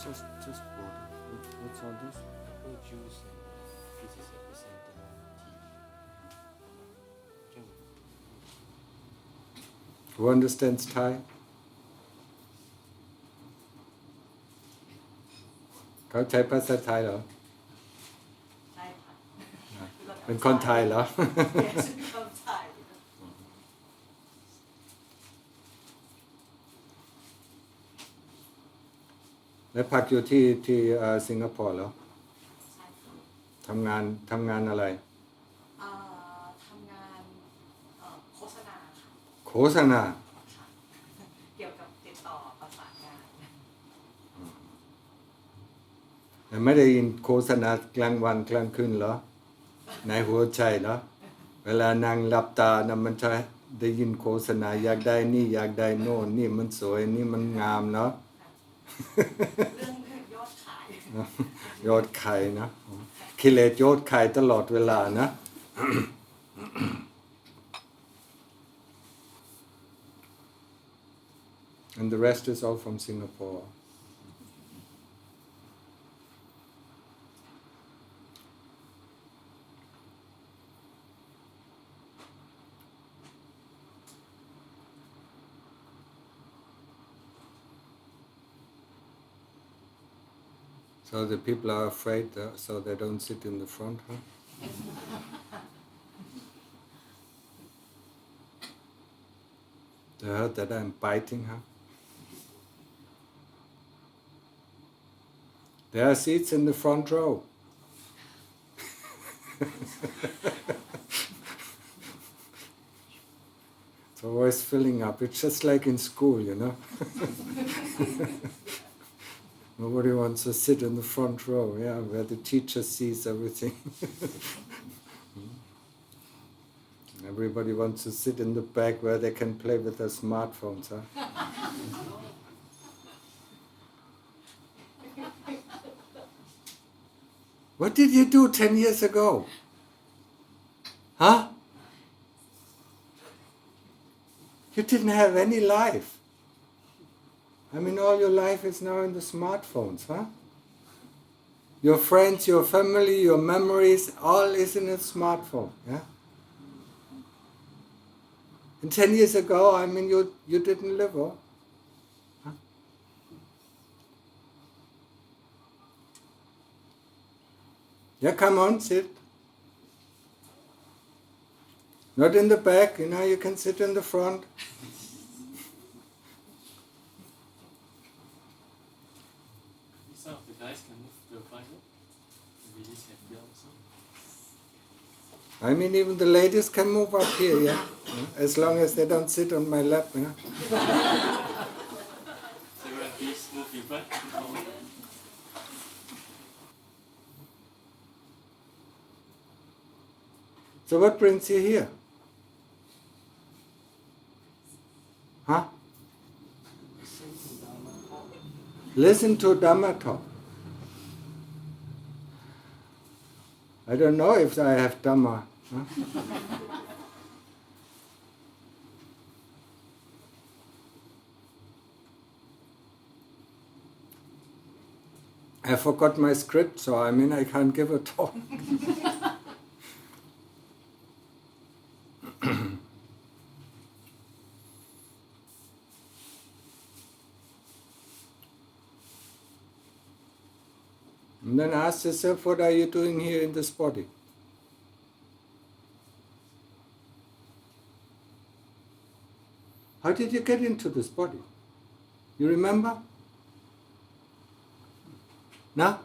just water. What's all this? Apple juice and this is representing tea. Who understands Thai? เขาใช้ภาษาไทยเหรอ ใช่ค่ะ เป็นคนไทยเหรอ Yes, become Thai. แล้วพักอยู่ที่สิงคโปร์เหรอ ใช่ค่ะ ทำงานอะไร ทำงานโฆษณาค่ะ โฆษณา ค่ะ เกี่ยวกับติดต่อประสานงาน แต่ไม่ได้ยินโฆษณากลางวันกลางคืนเหรอในหัวใจเหรอเวลานั่งหลับตานะมันจะได้ยินโฆษณาอยากได้นี่อยากได้โน่นนี่มันสวยนี่มันงามเนาะ เรื่องยอดขาย ยอดขายนะกิเลสยอดขายตลอดเวลานะ and the rest is all from Singapore. So the people are afraid, so they don't sit in the front, huh? They heard that I'm biting, huh? There are seats in the front row. It's always filling up. It's just like in school, you know. Nobody wants to sit in the front row, yeah, where the teacher sees everything. Everybody wants to sit in the back where they can play with their smartphones, huh? What did you do 10 years ago? Huh? You didn't have any life. I mean, all your life is now in the smartphones, huh? Your friends, your family, your memories, all is in a smartphone, yeah? And 10 years ago, I mean, you didn't live, oh? Huh? Yeah, come on, sit. Not in the back, you know, you can sit in the front. Some of the guys can move to the front row. The ladies can be also. I mean, even the ladies can move up here, yeah? As long as they don't sit on my lap, yeah? So everyone please move in front. So what brings you here? Huh? Listen to Dhamma talk. I don't know if I have Dhamma. Huh? I forgot my script, so I mean I can't give a talk. And then ask yourself, what are you doing here in this body? How did you get into this body? You remember? No?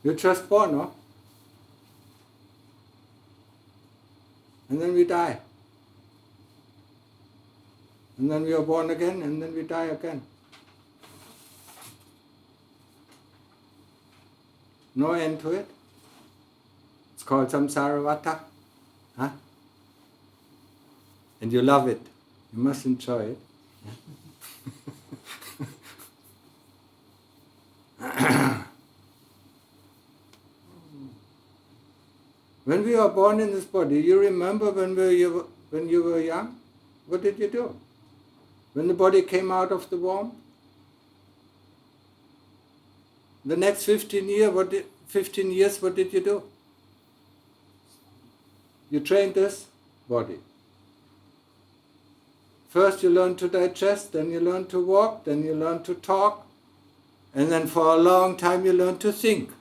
You're just born, no? And then we die. And then we are born again, and then we die again. No end to it. It's called samsara vata. Huh? And you love it. You must enjoy it. When we are born in this body, you remember when you were young? What did you do? when the body came out of the womb? The next 15 years, what did you do? You trained this body. First you learn to digest, then you learn to walk, then you learn to talk, and then for a long time you learn to think.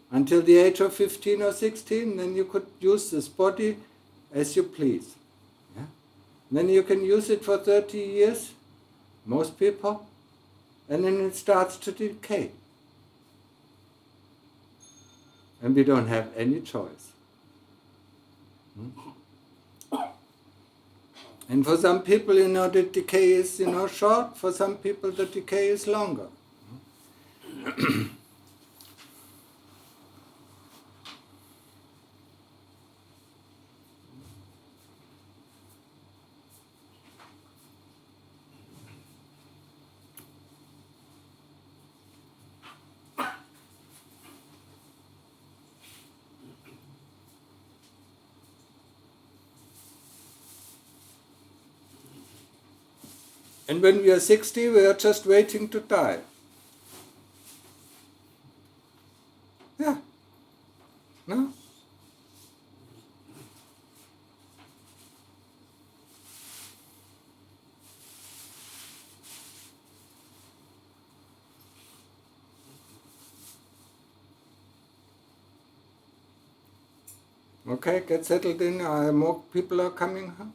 Until the age of 15 or 16, then you could use this body as you please. Yeah? Then you can use it for 30 years, most people, and then it starts to decay. And we don't have any choice. And for some people, the decay is, short. For some people, the decay is longer. And when we are 60, we are just waiting to die. Yeah. No? Okay, get settled in. More people are coming, huh?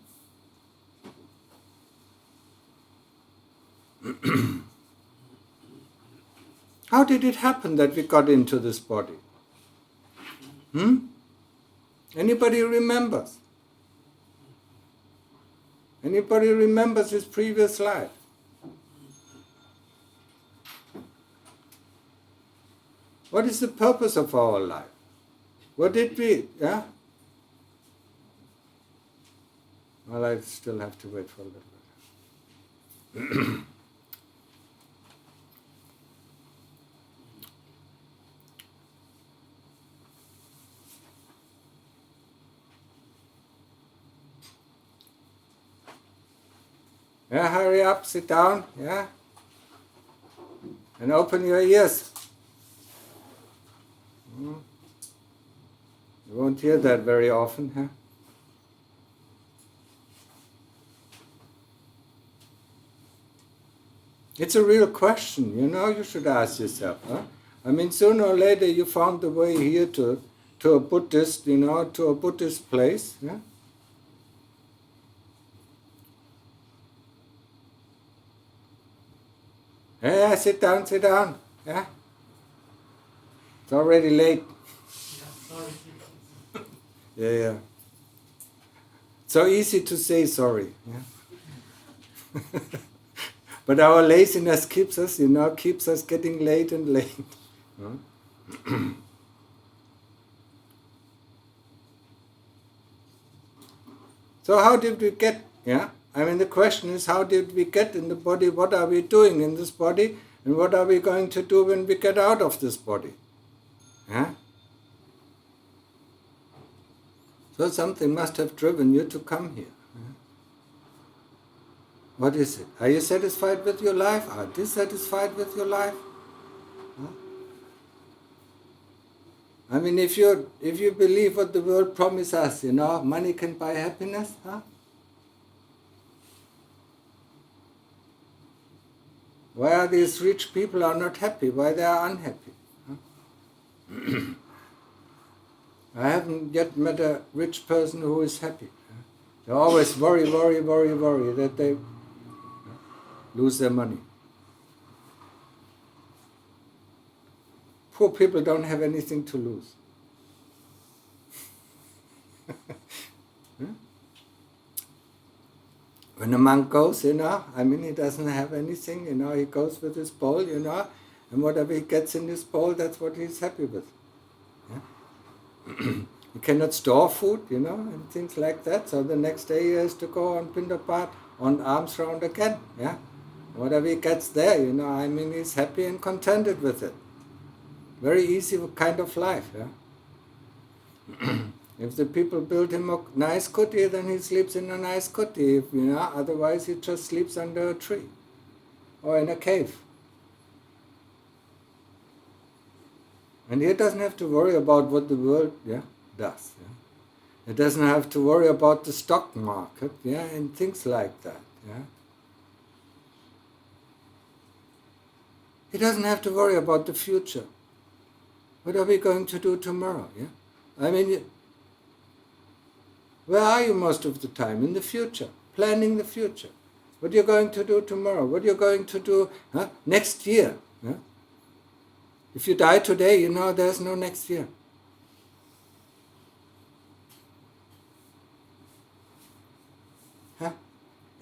How did it happen that we got into this body? Anybody remembers? Anybody remembers his previous life? What is the purpose of our life? What did we, yeah? Well, I still have to wait for a little bit. Yeah, hurry up, sit down, yeah? And open your ears. You won't hear that very often, huh? It's a real question, you should ask yourself, huh? I mean, sooner or later you found the way here to a Buddhist, to a Buddhist place, yeah? Yeah, sit down, yeah? It's already late. Sorry. Yeah. So easy to say sorry, yeah? But our laziness keeps us, getting late and late. Huh? So how did we get, yeah? I mean, the question is, how did we get in the body? What are we doing in this body? And what are we going to do when we get out of this body? Yeah? So something must have driven you to come here. Yeah? What is it? Are you satisfied with your life? Are you dissatisfied with your life? Huh? I mean, if you believe what the world promises us, money can buy happiness, huh? Why are these rich people are not happy? Why they are unhappy? Huh? I haven't yet met a rich person who is happy. They always worry that they lose their money. Poor people don't have anything to lose. When a monk goes, he doesn't have anything, he goes with his bowl, and whatever he gets in his bowl, that's what he's happy with. Yeah? He cannot store food, and things like that, so the next day he has to go on Pindapat, on alms round again, yeah? Whatever he gets there, he's happy and contented with it. Very easy kind of life, yeah? If the people build him a nice kuti, then he sleeps in a nice kuti. If, otherwise he just sleeps under a tree or in a cave. And he doesn't have to worry about what the world does. Yeah? He doesn't have to worry about the stock market, and things like that. Yeah? He doesn't have to worry about the future. What are we going to do tomorrow? Yeah? I mean, where are you most of the time? In the future, planning the future. What you're going to do tomorrow? What you're going to do next year? Yeah? If you die today, there's no next year.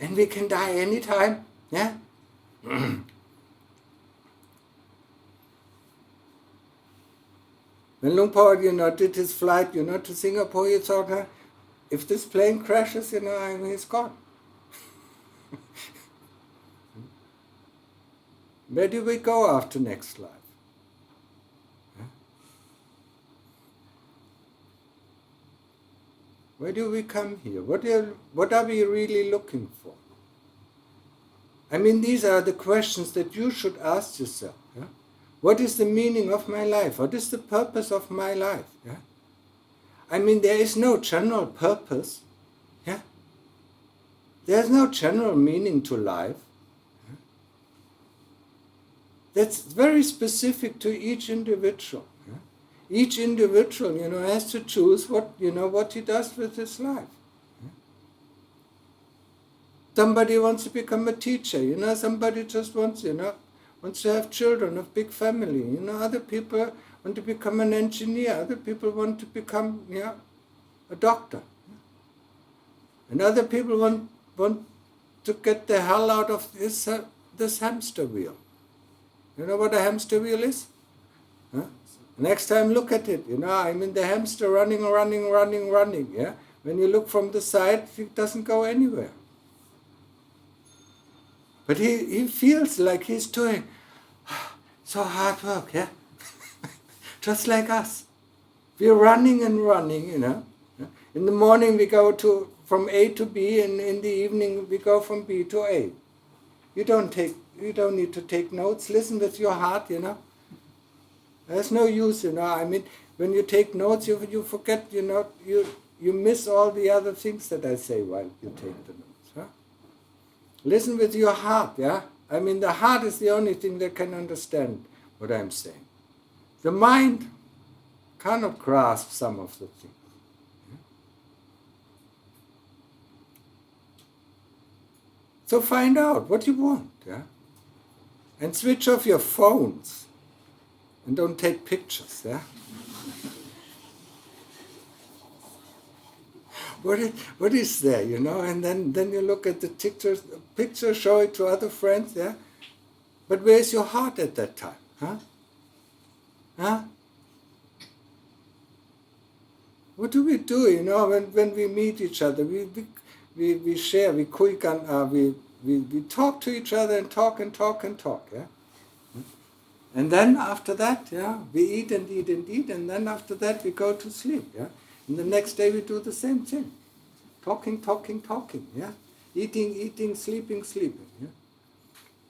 And we can die anytime. Yeah? When Luang Por, did his flight, to Singapore, he thought, if this plane crashes, he's gone. Where do we go after next life? Why do we come here? What are we really looking for? I mean, these are the questions that you should ask yourself. Yeah? What is the meaning of my life? What is the purpose of my life? Yeah? I mean, there is no general purpose. Yeah? There's no general meaning to life. Yeah? That's very specific to each individual. Each individual, has to choose what he does with his life. Somebody wants to become a teacher, somebody just wants to have children, a big family, other people want to become an engineer, other people want to become, a doctor. And other people want to get the hell out of this hamster wheel. You know what a hamster wheel is? Huh? Next time look at it, the hamster running, yeah? When you look from the side, it doesn't go anywhere. But he feels like he's doing so hard work, yeah? Just like us. We're running and running, In the morning we go from A to B, and in the evening we go from B to A. You don't need to take notes, listen with your heart, There's no use, when you take notes, you forget, you miss all the other things that I say while you take the notes. Huh? Listen with your heart, yeah? The heart is the only thing that can understand what I'm saying. The mind cannot grasp some of the things. Yeah? So find out what you want, yeah? And switch off your phones. And don't take pictures, yeah? What is there, And then you look at the pictures, show it to other friends, yeah? But where's your heart at that time, huh? Huh? What do we do, when we meet each other? We share, we kuikan, we talk to each other and talk, yeah? And then after that, we eat and eat and eat, and then after that we go to sleep, yeah? And the next day we do the same thing. Talking, yeah? Eating, sleeping, yeah?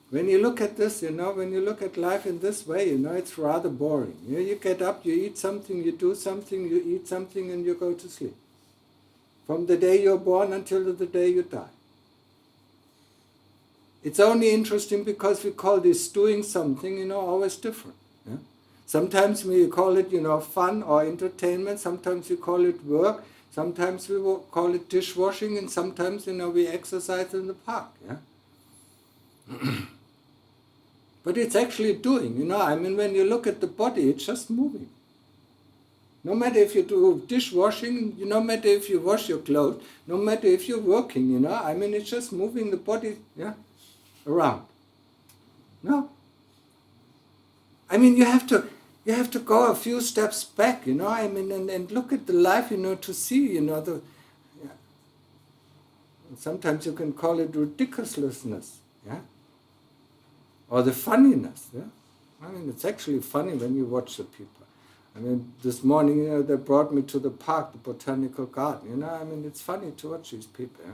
When you look at this, when you look at life in this way, it's rather boring. You get up, you eat something, you do something, you eat something, and you go to sleep. From the day you're born until the day you die. It's only interesting because we call this doing something, always different. Yeah? Sometimes we call it, fun or entertainment. Sometimes we call it work. Sometimes we will call it dishwashing. And sometimes, we exercise in the park. Yeah? But it's actually doing, when you look at the body, it's just moving. No matter if you do dishwashing, no matter if you wash your clothes, no matter if you're working, it's just moving the body, yeah? Around. No. You have to go a few steps back, and look at the life, to see, sometimes you can call it ridiculousness, yeah? Or the funniness, yeah? It's actually funny when you watch the people. I mean, this morning, they brought me to the park, the botanical garden. I mean, it's funny to watch these people,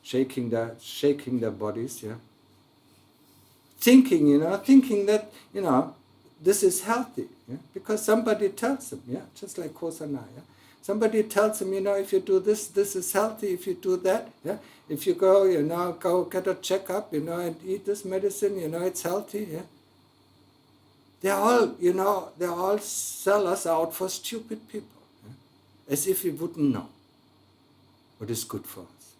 shaking their bodies, thinking that, this is healthy, because somebody tells them, just like Kosana, Somebody tells them, if you do this, this is healthy. If you do that, if you go, go get a checkup, and eat this medicine, it's healthy, They all sell us out for stupid people, as if we wouldn't know what is good for us.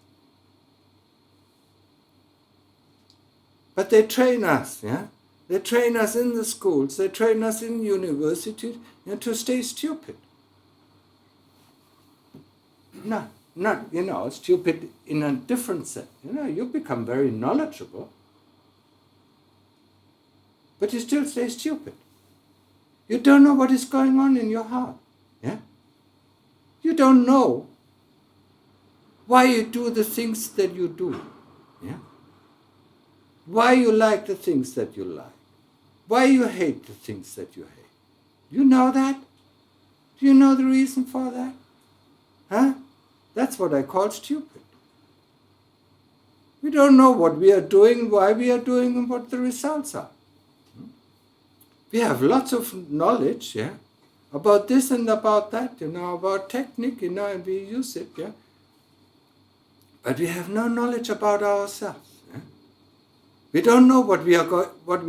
But they train us, They train us in the schools, they train us in universities, to stay stupid. Not stupid in a different sense. You become very knowledgeable, but you still stay stupid. You don't know what is going on in your heart. You don't know why you do the things that you do. Why you like the things that you like. Why you hate the things that you hate. You know that? Do you know the reason for that? That's what I call stupid. We don't know what we are doing, why we are doing, and what the results are. We have lots of knowledge, about this and about that, about technique, and we use it, But we have no knowledge about ourselves. We don't know what we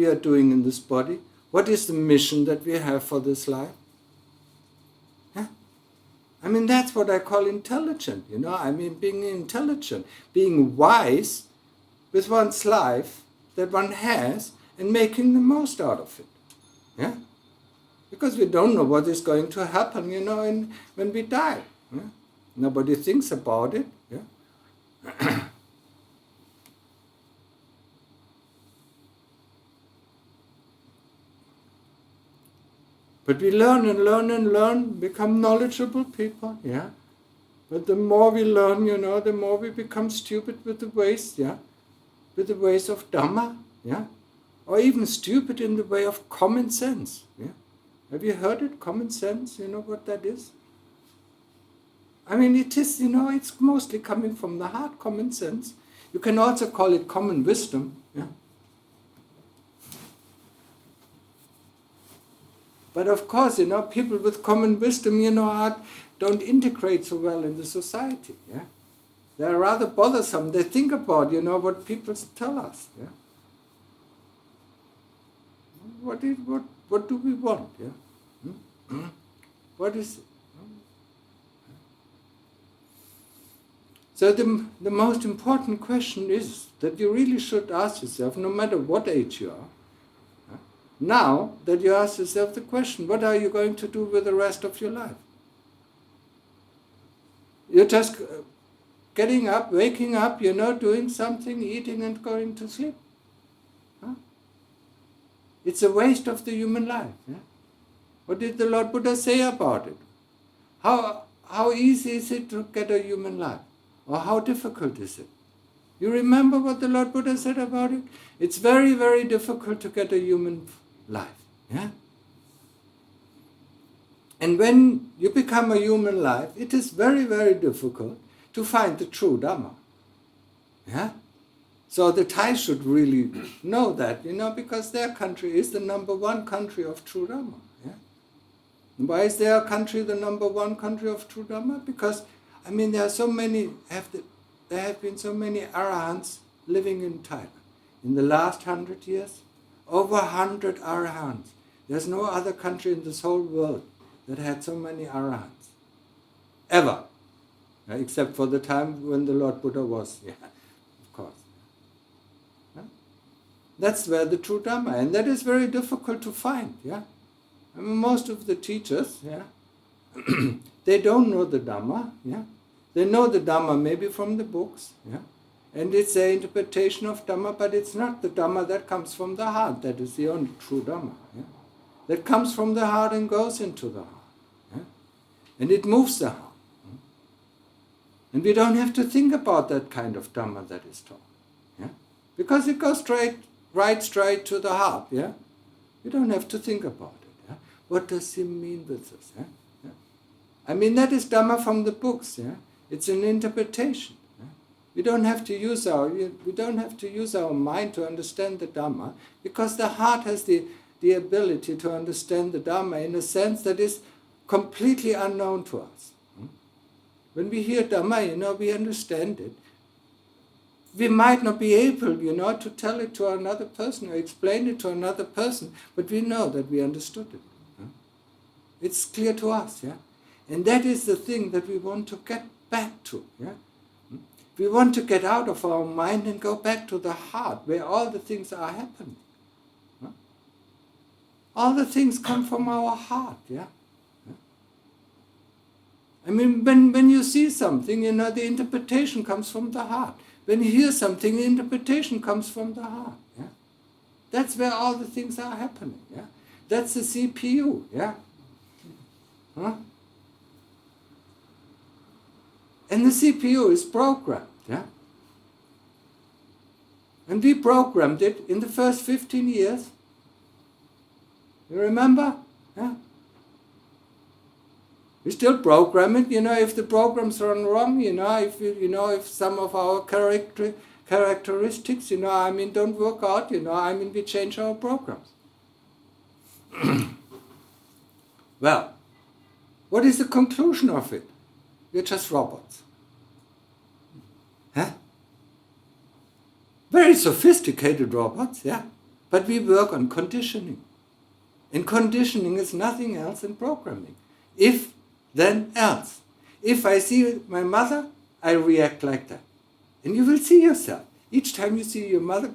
are doing in this body. What is the mission that we have for this life? I mean, that's what I call intelligent, I mean, being intelligent, being wise with one's life that one has and making the most out of it. Because we don't know what is going to happen, when we die. Nobody thinks about it. But we learn and learn and learn, become knowledgeable people, But the more we learn, the more we become stupid with the ways, With the ways of Dhamma, Or even stupid in the way of common sense, Have you heard it, common sense? You know what that is? I mean, it is, it's mostly coming from the heart, common sense. You can also call it common wisdom, But of course, people with common wisdom, don't integrate so well in the society. They're rather bothersome. They think about, what people tell us. What do we want? What is it? So the most important question is that you really should ask yourself, no matter what age you are, now that you ask yourself the question, what are you going to do with the rest of your life? You're just getting up, waking up, doing something, eating and going to sleep. It's a waste of the human life. What did the Lord Buddha say about it? How easy is it to get a human life? Or how difficult is it? You remember what the Lord Buddha said about it? It's very, very difficult to get a human life. And when you become a human life, it is very, very difficult to find the true Dhamma. So the Thais should really know that, because their country is the number one country of true Dhamma. Why is their country the number one country of true Dhamma? Because, there are so many, there have been so many arahants living in Thailand. In the last 100 years, over 100 arahants. There's no other country in this whole world that had so many arahants. Ever. Except for the time when the Lord Buddha was, of course. That's where the true Dhamma, and that is very difficult to find, most of the teachers, they don't know the Dhamma, They know the Dhamma maybe from the books, And it's an interpretation of Dhamma, but it's not the Dhamma that comes from the heart. That is the only true Dhamma. That comes from the heart and goes into the heart. And it moves the heart. And we don't have to think about that kind of Dhamma that is taught. Because it goes right straight to the heart. You don't have to think about it. What does he mean with this? Yeah? Yeah. I mean, that is Dhamma from the books. Yeah? It's an interpretation. Yeah? We don't have to use our mind to understand the Dhamma, because the heart has the ability to understand the Dhamma in a sense that is completely unknown to us. When we hear Dhamma, we understand it. We might not be able, to tell it to another person or explain it to another person, but we know that we understood it. It's clear to us, yeah? And that is the thing that we want to get back to, yeah? We want to get out of our mind and go back to the heart, where all the things are happening. All the things come from our heart, yeah? I mean, when you see something, the interpretation comes from the heart. When you hear something, the interpretation comes from the heart. Yeah? That's where all the things are happening. Yeah? That's the CPU. Yeah? Huh? And the CPU is programmed. Yeah? And we programmed it in the first 15 years. You remember? Yeah? We still program it, if the programs run wrong, if some of our characteristics, don't work out, we change our programs. Well, what is the conclusion of it? We're just robots. Huh? Very sophisticated robots, yeah, but we work on conditioning. And conditioning is nothing else than programming. If, then else. If I see my mother, I react like that. And you will see yourself. Each time you see your mother,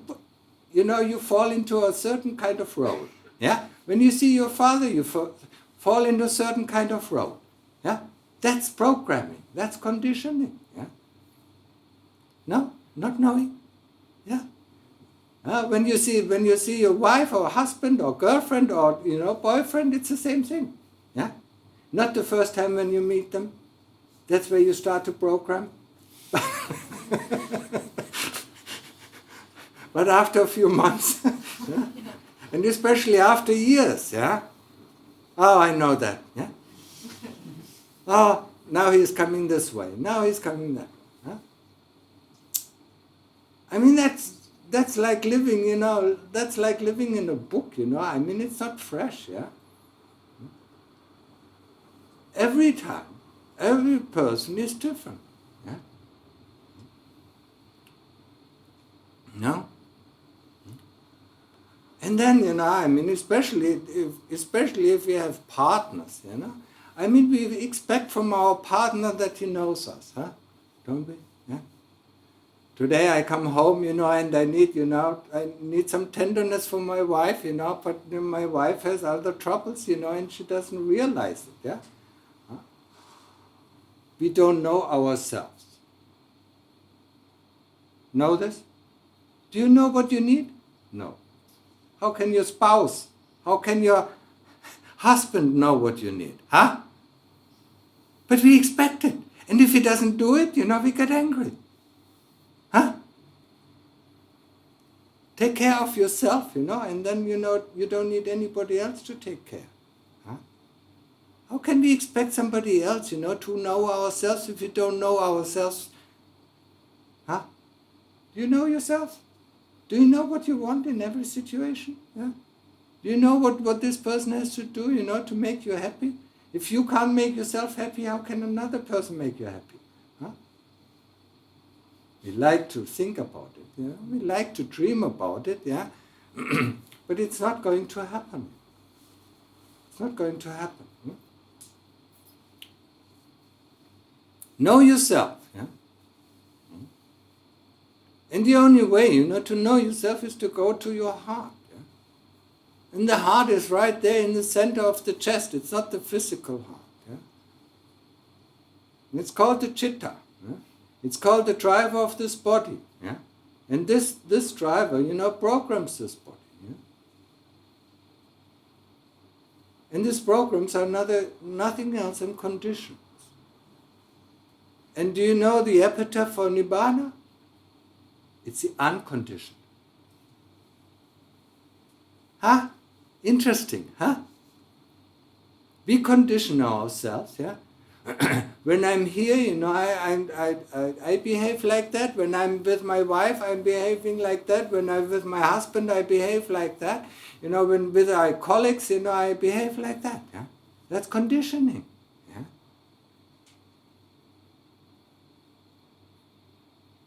you fall into a certain kind of role. Yeah? When you see your father, you fall into a certain kind of role. Yeah? That's programming. That's conditioning. Yeah? No? Not knowing. Yeah? When you see your wife or husband or girlfriend or boyfriend, it's the same thing. Yeah? Not the first time when you meet them. That's where you start to program. But after a few months, yeah? And especially after years, yeah. Oh, I know that. Yeah. Oh, now he's coming this way. Now he's coming that. Huh? I mean, that's like living, that's like living in a book, I mean, it's not fresh, yeah? Every time, every person is different, yeah? No? And then, especially if we have partners, I mean, we expect from our partner that he knows us, huh? Don't we? Yeah? Today I come home, and I need some tenderness from my wife, but my wife has other troubles, and she doesn't realize it, yeah? Huh? We don't know ourselves. Know this? Do you know what you need? No. How can your spouse, how can your husband know what you need? Huh? But we expect it. And if he doesn't do it, we get angry. Huh? Take care of yourself, and then, you don't need anybody else to take care. Huh? How can we expect somebody else, to know ourselves if we don't know ourselves? Huh? Do you know yourself? Do you know what you want in every situation? Yeah? Do you know what this person has to do, to make you happy? If you can't make yourself happy, how can another person make you happy? Huh? We like to think about it, we like to dream about it, yeah? But it's not going to happen. It's not going to happen. Hmm? Know yourself, yeah? And the only way, to know yourself is to go to your heart. Yeah? And the heart is right there in the center of the chest. It's not the physical heart. Yeah? It's called the chitta. Yeah? It's called the driver of this body. Yeah? And this driver, programs this body. Yeah? And these programs are nothing else than conditions. And do you know the epitaph for Nibbana? It's the unconditioned. Huh? Interesting, huh? We condition ourselves, yeah. When I'm here, you know, I behave like that. When I'm with my wife, I'm behaving like that. When I'm with my husband, I behave like that. You know, when with our colleagues, you know, I behave like that. Yeah, that's conditioning. Yeah,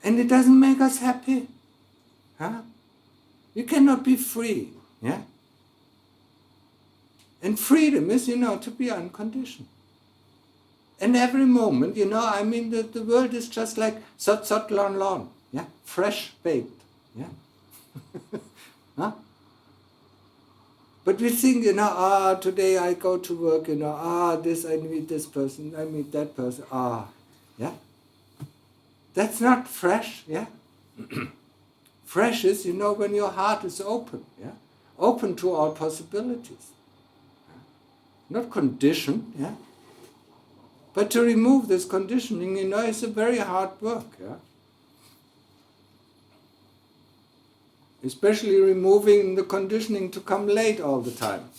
and it doesn't make us happy. Huh? You cannot be free. Yeah, and freedom is, you know, to be unconditioned. And every moment, you know, I mean, the world is just like sot sot lon lon, yeah, fresh baked, yeah. Huh? But we think, you know, today I go to work, you know, this I meet this person, I meet that person, yeah. That's not fresh, yeah. Fresh is, you know, when your heart is open, yeah, open to all possibilities, not conditioned, yeah. But to remove this conditioning, you know, is a very hard work, yeah. Especially removing the conditioning to come late all the time.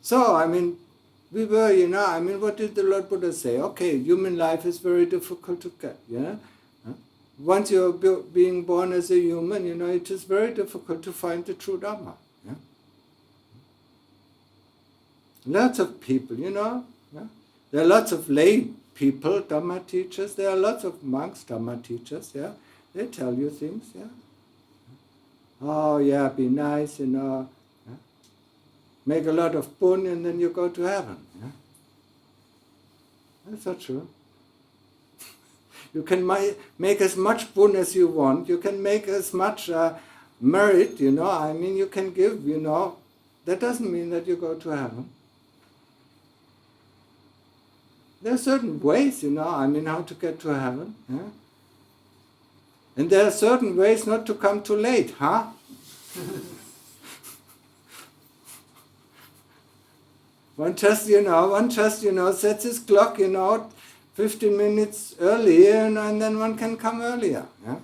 So, I mean, we were, you know, I mean, what did the Lord Buddha say? Okay, human life is very difficult to get, yeah? Once you're being born as a human, you know, it is very difficult to find the true Dhamma, yeah? Lots of people, you know, yeah? There are lots of lay people, Dhamma teachers, there are lots of monks, Dhamma teachers, yeah? They tell you things, yeah? Oh, yeah, be nice, you know, make a lot of punya and then you go to heaven. Yeah? That's not true. You can make as much punya as you want. You can make as much merit, you know. I mean, you can give, you know. That doesn't mean that you go to heaven. There are certain ways, you know, I mean, how to get to heaven. Yeah? And there are certain ways not to come too late, huh? One just, you know, sets his clock, you know, 15 minutes earlier, and then one can come earlier. Yeah?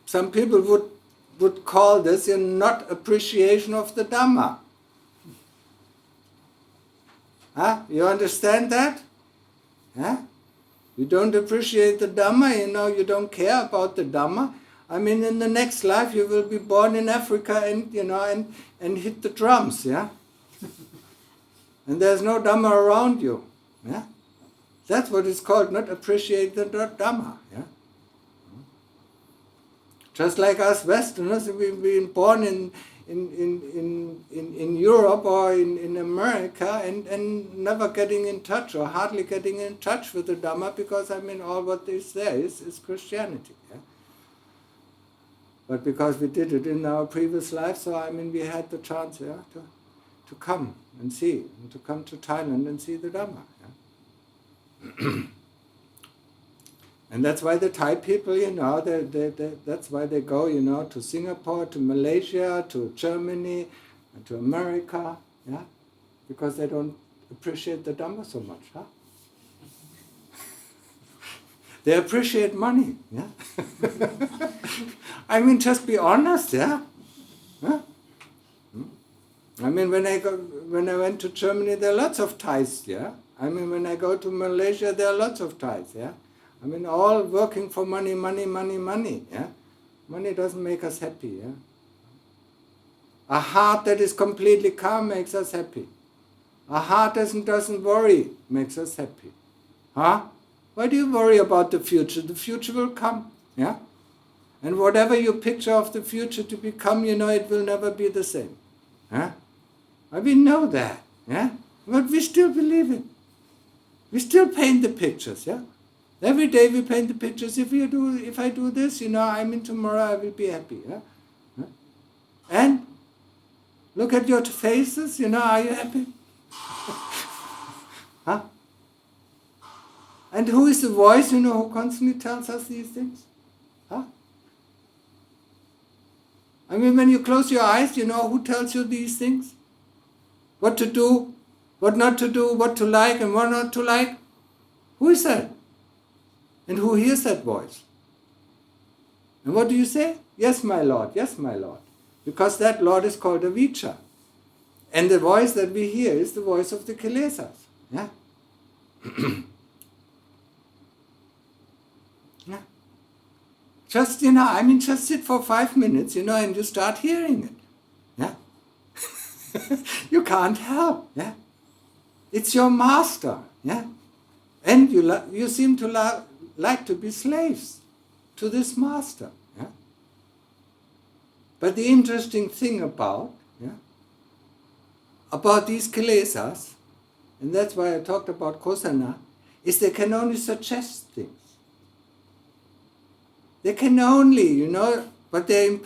Some people would call this a not appreciation of the Dhamma. Huh? You understand that? Huh? You don't appreciate the Dhamma, you know, you don't care about the Dhamma. I mean, in the next life you will be born in Africa and, you know, and hit the drums, yeah? And there's no Dhamma around you, yeah? That's what is called not appreciate the Dhamma, yeah? Just like us Westerners, we've been born in Europe or in America and never getting in touch or hardly getting in touch with the Dhamma because, I mean, all what is there is Christianity, yeah? But because we did it in our previous life, so I mean we had the chance, yeah, to come and see, and to come to Thailand and see the Dhamma. Yeah? And that's why the Thai people, you know, that's why they go, you know, to Singapore, to Malaysia, to Germany, and to America, yeah, because they don't appreciate the Dhamma so much, huh? They appreciate money, yeah. I mean, just be honest, yeah. Huh? I mean, when I went to Germany, there are lots of Thais, yeah. I mean, when I go to Malaysia, there are lots of Thais, yeah. I mean, all working for money, money, money, money, yeah. Money doesn't make us happy, yeah. A heart that is completely calm makes us happy. A heart that doesn't worry makes us happy, huh? Why do you worry about the future? The future will come, yeah? And whatever you picture of the future to become, you know, it will never be the same. Huh? We know that, yeah? But we still believe it. We still paint the pictures, yeah? Every day we paint the pictures. If I do this, you know, I mean, tomorrow I will be happy, yeah? Huh? And look at your faces, you know, are you happy? Huh? And who is the voice, you know, who constantly tells us these things? Huh? I mean, when you close your eyes, you know who tells you these things? What to do, what not to do, what to like and what not to like? Who is that? And who hears that voice? And what do you say? Yes, my Lord, yes, my Lord. Because that Lord is called a Vicha. And the voice that we hear is the voice of the kilesas. Yeah? Yeah. Just, just sit for 5 minutes, and you start hearing it. Yeah? You can't help. Yeah? It's your master. Yeah? And you seem to like to be slaves to this master. Yeah? But the interesting thing about these kilesas, and that's why I talked about kosana, is they can only suggest things. They can only, but they're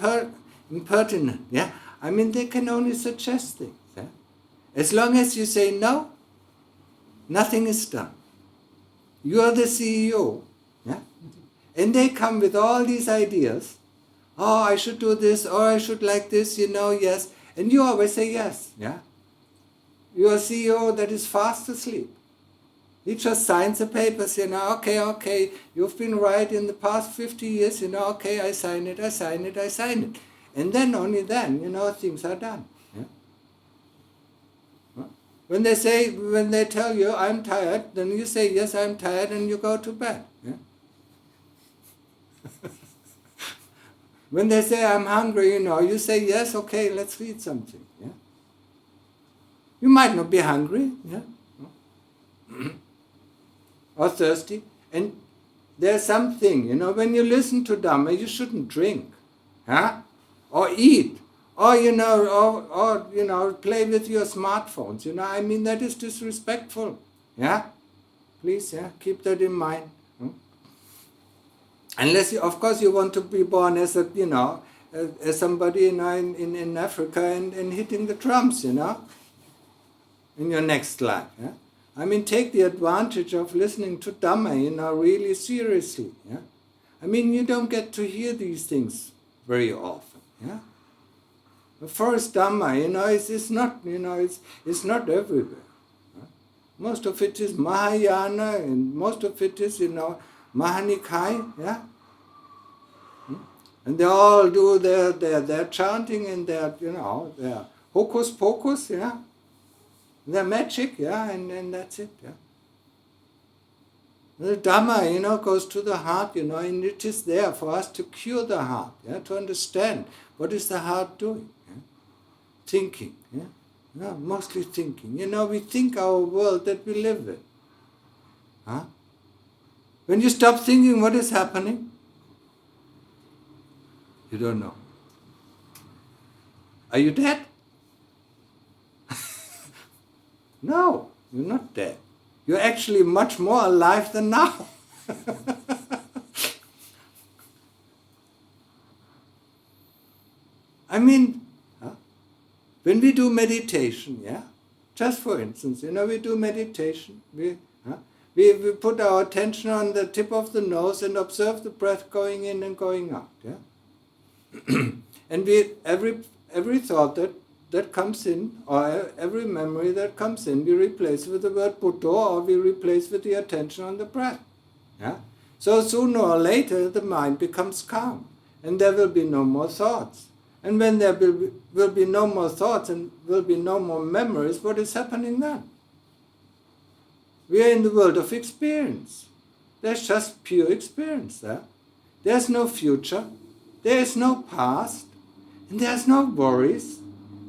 impertinent. Yeah? I mean, they can only suggest things. Yeah? As long as you say no, nothing is done. You are the CEO. Yeah? And they come with all these ideas. Oh, I should do this, or I should like this, yes. And you always say yes. Yeah? You are a CEO that is fast asleep. He just signs the papers, okay, you've been right in the past 50 years, okay, I sign it. And then, only then, things are done. Yeah? When they tell you, I'm tired, then you say, yes, I'm tired, and you go to bed. Yeah? When they say, I'm hungry, you say, yes, okay, let's eat something. Yeah? You might not be hungry, yeah? Or thirsty. And there's something, when you listen to Dhamma, you shouldn't drink, huh? Or eat, or play with your smartphones. I mean, that is disrespectful. Yeah? Please, keep that in mind. Unless, of course, you want to be born as a, as somebody in Africa and hitting the drums, in your next life. Yeah? I mean, take the advantage of listening to Dhamma, really seriously. Yeah? I mean, you don't get to hear these things very often. Yeah? The first Dhamma, it's not, it's not everywhere. Yeah? Most of it is Mahayana, and most of it is, Mahanikai. Yeah? And they all do their chanting and their hocus pocus. Yeah? They're magic, and that's it, yeah. The Dhamma, goes to the heart, and it is there for us to cure the heart, to understand what is the heart doing. Yeah? Thinking, mostly thinking. We think our world that we live in. Huh? When you stop thinking, what is happening? You don't know. Are you dead? No, you're not dead. You're actually much more alive than now. I mean, when we do meditation, just for instance, we do meditation. We put our attention on the tip of the nose and observe the breath going in and going out. Yeah? And every thought that comes in, or every memory that comes in, we replace with the word Buddha, or we replace with the attention on the breath. Yeah? So sooner or later the mind becomes calm, and there will be no more thoughts. And when there will be no more thoughts and will be no more memories, what is happening then? We are in the world of experience. There's just pure experience there. There's no future, there is no past, and there's no worries.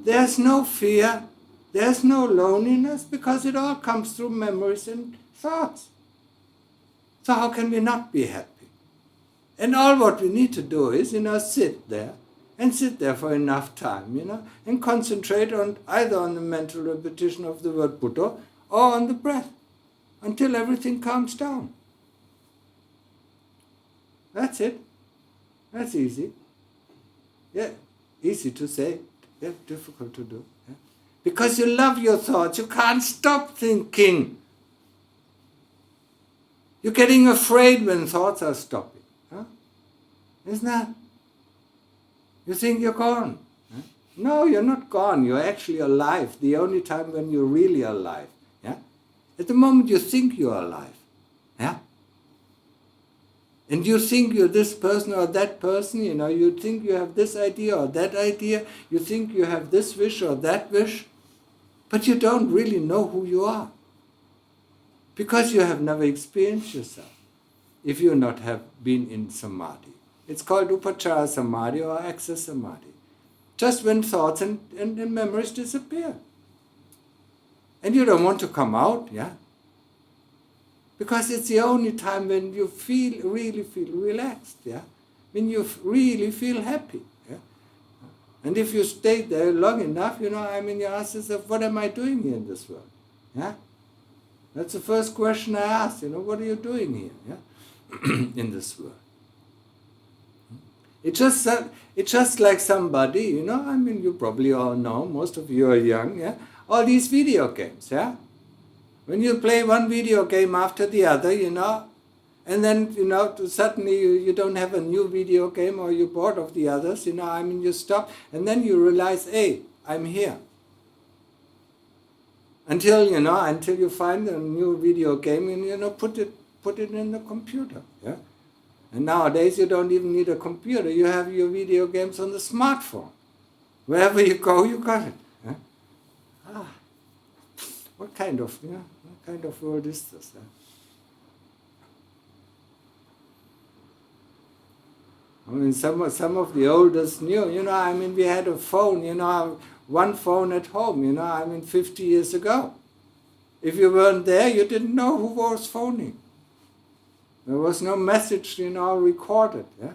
There's no fear, there's no loneliness, because it all comes through memories and thoughts. So how can we not be happy? And all what we need to do is, sit there, and sit there for enough time, and concentrate on either on the mental repetition of the word Buddha, or on the breath, until everything calms down. That's it. That's easy. Yeah, easy to say. Yeah, difficult to do. Yeah? Because you love your thoughts. You can't stop thinking. You're getting afraid when thoughts are stopping. Huh? Isn't that? You think you're gone. No, you're not gone. You're actually alive. The only time when you're really alive. Yeah? At the moment you think you're alive. Yeah? And you think you're this person or that person, you think you have this idea or that idea, you think you have this wish or that wish, but you don't really know who you are. Because you have never experienced yourself. If you not have been in samadhi. It's called upachara samadhi or access samadhi. Just when thoughts and memories disappear. And you don't want to come out, yeah? Because it's the only time when you really feel relaxed, yeah? When you really feel happy, yeah? And if you stay there long enough, you ask yourself, what am I doing here in this world? Yeah? That's the first question I ask, what are you doing here, yeah? In this world? It's just like somebody, you probably all know, most of you are young, yeah? All these video games, yeah? When you play one video game after the other, and then, suddenly you don't have a new video game or you're bored of the others, you stop, and then you realize, hey, I'm here. Until you find a new video game and, put it in the computer, yeah? And nowadays you don't even need a computer, you have your video games on the smartphone. Wherever you go, you got it. Yeah? What kind of world is this? Some of the oldest knew, we had a phone, one phone at home, 50 years ago. If you weren't there, you didn't know who was phoning. There was no message, recorded. Yeah?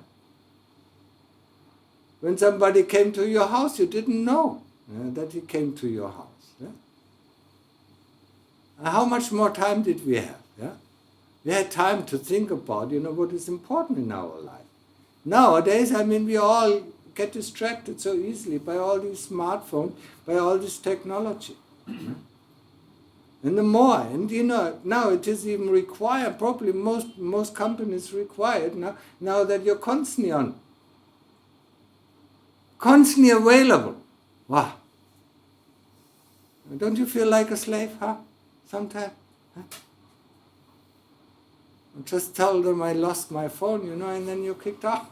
When somebody came to your house, you didn't know that he came to your house. Yeah? How much more time did we have? Yeah? We had time to think about, what is important in our life. Nowadays, we all get distracted so easily by all these smartphones, by all this technology. And the more, now it is even required, probably most companies require it now that you're constantly on. Constantly available. Wow. Don't you feel like a slave, huh? Sometimes? Huh? Just tell them I lost my phone, and then you're kicked out.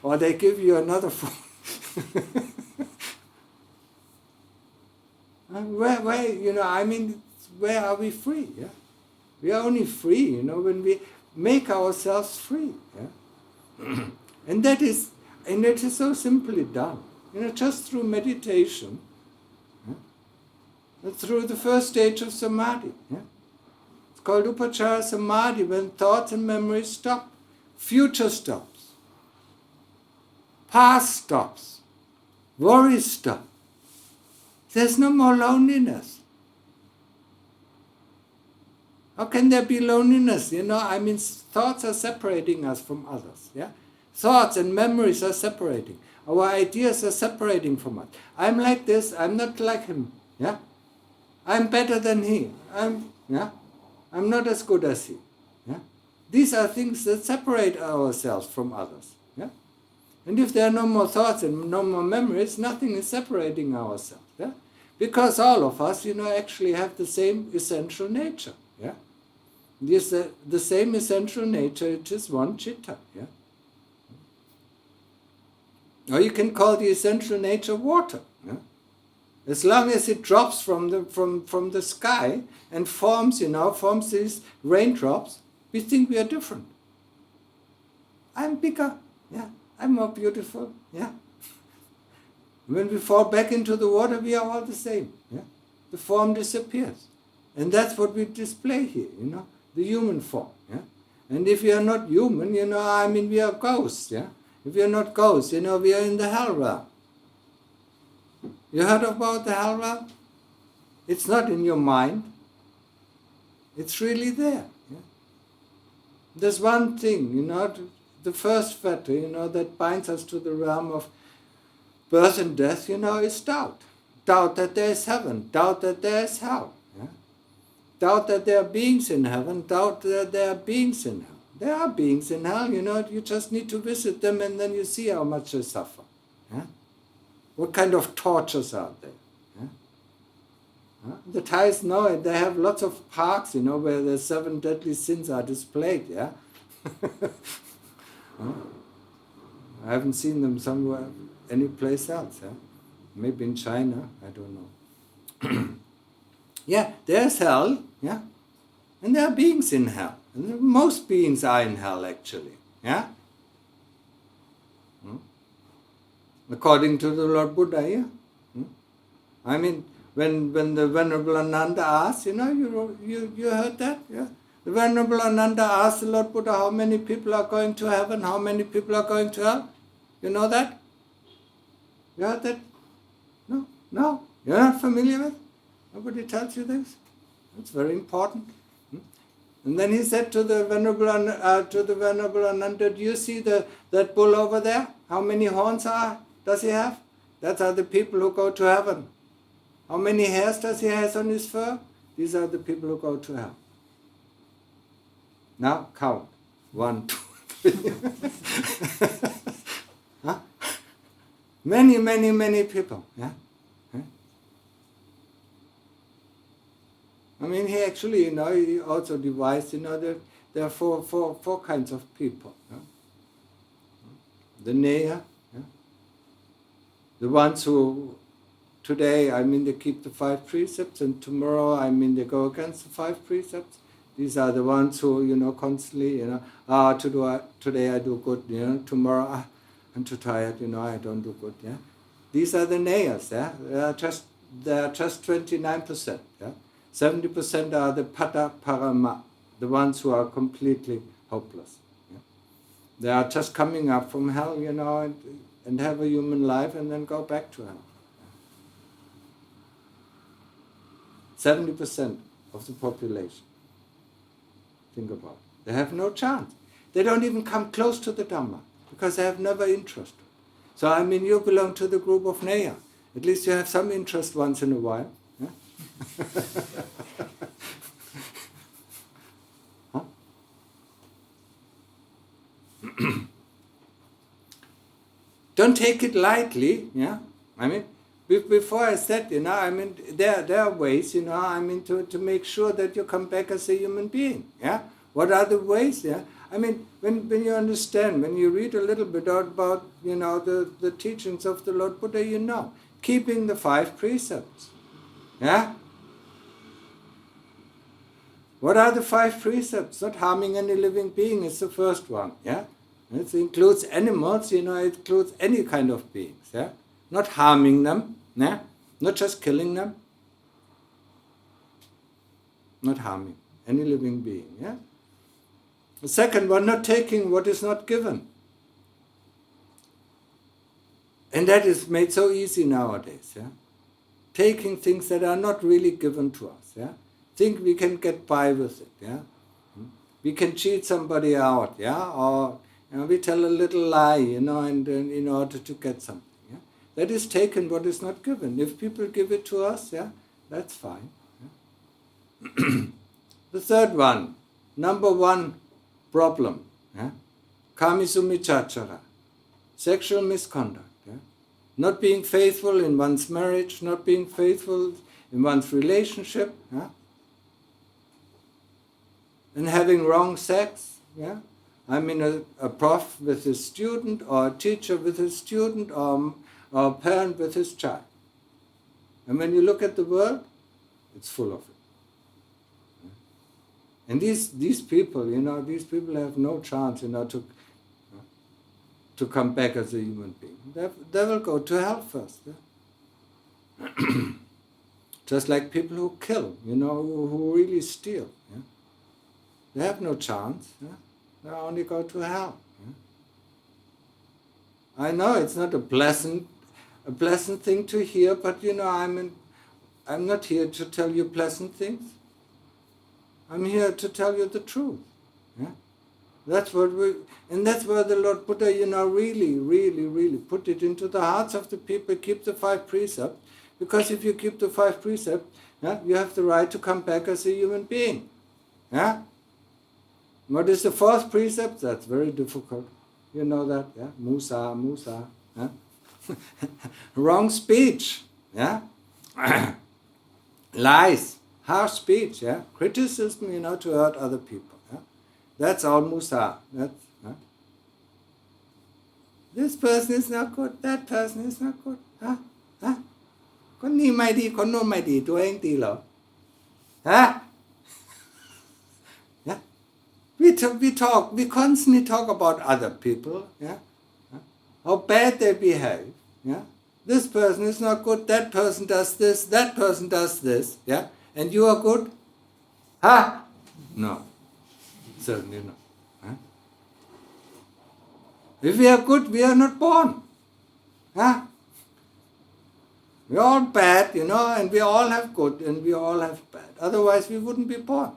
Or they give you another phone. Where are we free? Yeah? We are only free, when we make ourselves free. Yeah? And it is so simply done. Just through meditation, yeah? Through the first stage of samadhi. Yeah? It's called upachara samadhi, when thoughts and memories stop. Future stops. Past stops. Worries stop. There's no more loneliness. How can there be loneliness? Thoughts are separating us from others. Yeah? Thoughts and memories are separating. Our ideas are separating from us. I'm like this, I'm not like him. Yeah? I'm better than he. I'm not as good as he. Yeah? These are things that separate ourselves from others. Yeah? And if there are no more thoughts and no more memories, nothing is separating ourselves. Yeah? Because all of us, actually have the same essential nature. Yeah? The same essential nature, it is one citta. Yeah? Or you can call the essential nature water. Yeah? As long as it drops from the sky and forms these raindrops, we think we are different. I'm bigger. Yeah? I'm more beautiful. Yeah? When we fall back into the water, we are all the same. Yeah? The form disappears. And that's what we display here, the human form. Yeah? And if we are not human, we are ghosts. Yeah? If we are not ghosts, we are in the hell realm. You heard about the hell realm? It's not in your mind. It's really there. Yeah? There's one thing, the first fetter, that binds us to the realm of birth and death, is doubt. Doubt that there is heaven. Doubt that there is hell. Yeah? Doubt that there are beings in heaven. Doubt that there are beings in hell. There are beings in hell, you just need to visit them and then you see how much they suffer. Yeah? What kind of tortures are there? Yeah? Huh? The Thais know it. They have lots of parks, where the 7 deadly sins are displayed. Yeah, huh? I haven't seen them somewhere, any place else. Yeah? Maybe in China, I don't know. Yeah, there's hell. Yeah, and there are beings in hell. And most beings are in hell, actually. Yeah. According to the Lord Buddha, yeah. I mean, when the Venerable Ananda asked, you heard that, yeah. The Venerable Ananda asked the Lord Buddha, how many people are going to heaven, how many people are going to hell? You know that? You heard that? No, you're not familiar with? Nobody tells you this. It's very important. And then he said to the Venerable Ananda, do you see that bull over there? How many horns does he have? That are the people who go to heaven. How many hairs does he have on his fur? These are the people who go to hell. Now count. 1, 2, 3. Huh? Many people. Yeah. I mean, he actually, he also devised, that there are four kinds of people. Yeah? The Neya, yeah? The ones who today, they keep the 5 precepts, and tomorrow, they go against the 5 precepts. These are the ones who, constantly, today I do good, tomorrow I'm too tired, I don't do good. Yeah, these are the Neyas. Yeah, they are just 29%. Yeah. 70% are the Pata Parama, the ones who are completely hopeless. Yeah? They are just coming up from hell, and have a human life and then go back to hell. 70% of the population. Think about it. They have no chance. They don't even come close to the Dhamma because they have never interest. So, you belong to the group of Neya. At least you have some interest once in a while. Yeah? Huh? Don't take it lightly. Yeah, before I said, there are ways, to make sure that you come back as a human being. Yeah, what are the ways? Yeah, when you understand, when you read a little bit about, the teachings of the Lord Buddha, keeping the 5 precepts. Yeah? What are the 5 precepts? Not harming any living being is the first one. Yeah? It includes animals, it includes any kind of beings. Yeah? Not harming them. Yeah? Not just killing them. Not harming any living being. Yeah? The second one, not taking what is not given. And that is made so easy nowadays. Yeah? Taking things that are not really given to us. Yeah? Think we can get by with it. Yeah? We can cheat somebody out. Yeah? Or we tell a little lie, and in order to get something. Yeah? That is taken what is not given. If people give it to us, yeah, that's fine. Yeah? The third one, number 1 problem. Yeah? Kamisumichachara, sexual misconduct. Not being faithful in one's marriage, not being faithful in one's relationship, yeah? And having wrong sex. Yeah? A prof with his student, or a teacher with his student, or a parent with his child. And when you look at the world, it's full of it. And these people, these people have no chance, to come back as a human being. They will go to hell first. Yeah? Just like people who kill, who really steal. Yeah? They have no chance. Yeah? They only go to hell. Yeah? I know it's not a pleasant thing to hear, but I'm not here to tell you pleasant things. I'm here to tell you the truth. Yeah? That's where the Lord Buddha, really put it into the hearts of the people. Keep the 5 precepts, because if you keep the 5 precepts, yeah, you have the right to come back as a human being. Yeah? What is the fourth precept? That's very difficult. You know that, yeah? Musa, Musa. Yeah? Wrong speech, yeah? Lies, harsh speech, yeah? Criticism, to hurt other people. Yeah? That's all Musa. That's, yeah? This person is not good, that person is not good. Huh? Huh? คนนี้ไม่ดีคนโน้นไม่ดีตัวเองดีเหรอ Huh? Yeah? We constantly talk about other people, yeah? How bad they behave, yeah? This person is not good, that person does this, that person does this, yeah? And you are good? Huh? No, certainly not. Huh? If we are good, we are not born. Huh? We're all bad, and we all have good and we all have bad. Otherwise, we wouldn't be born.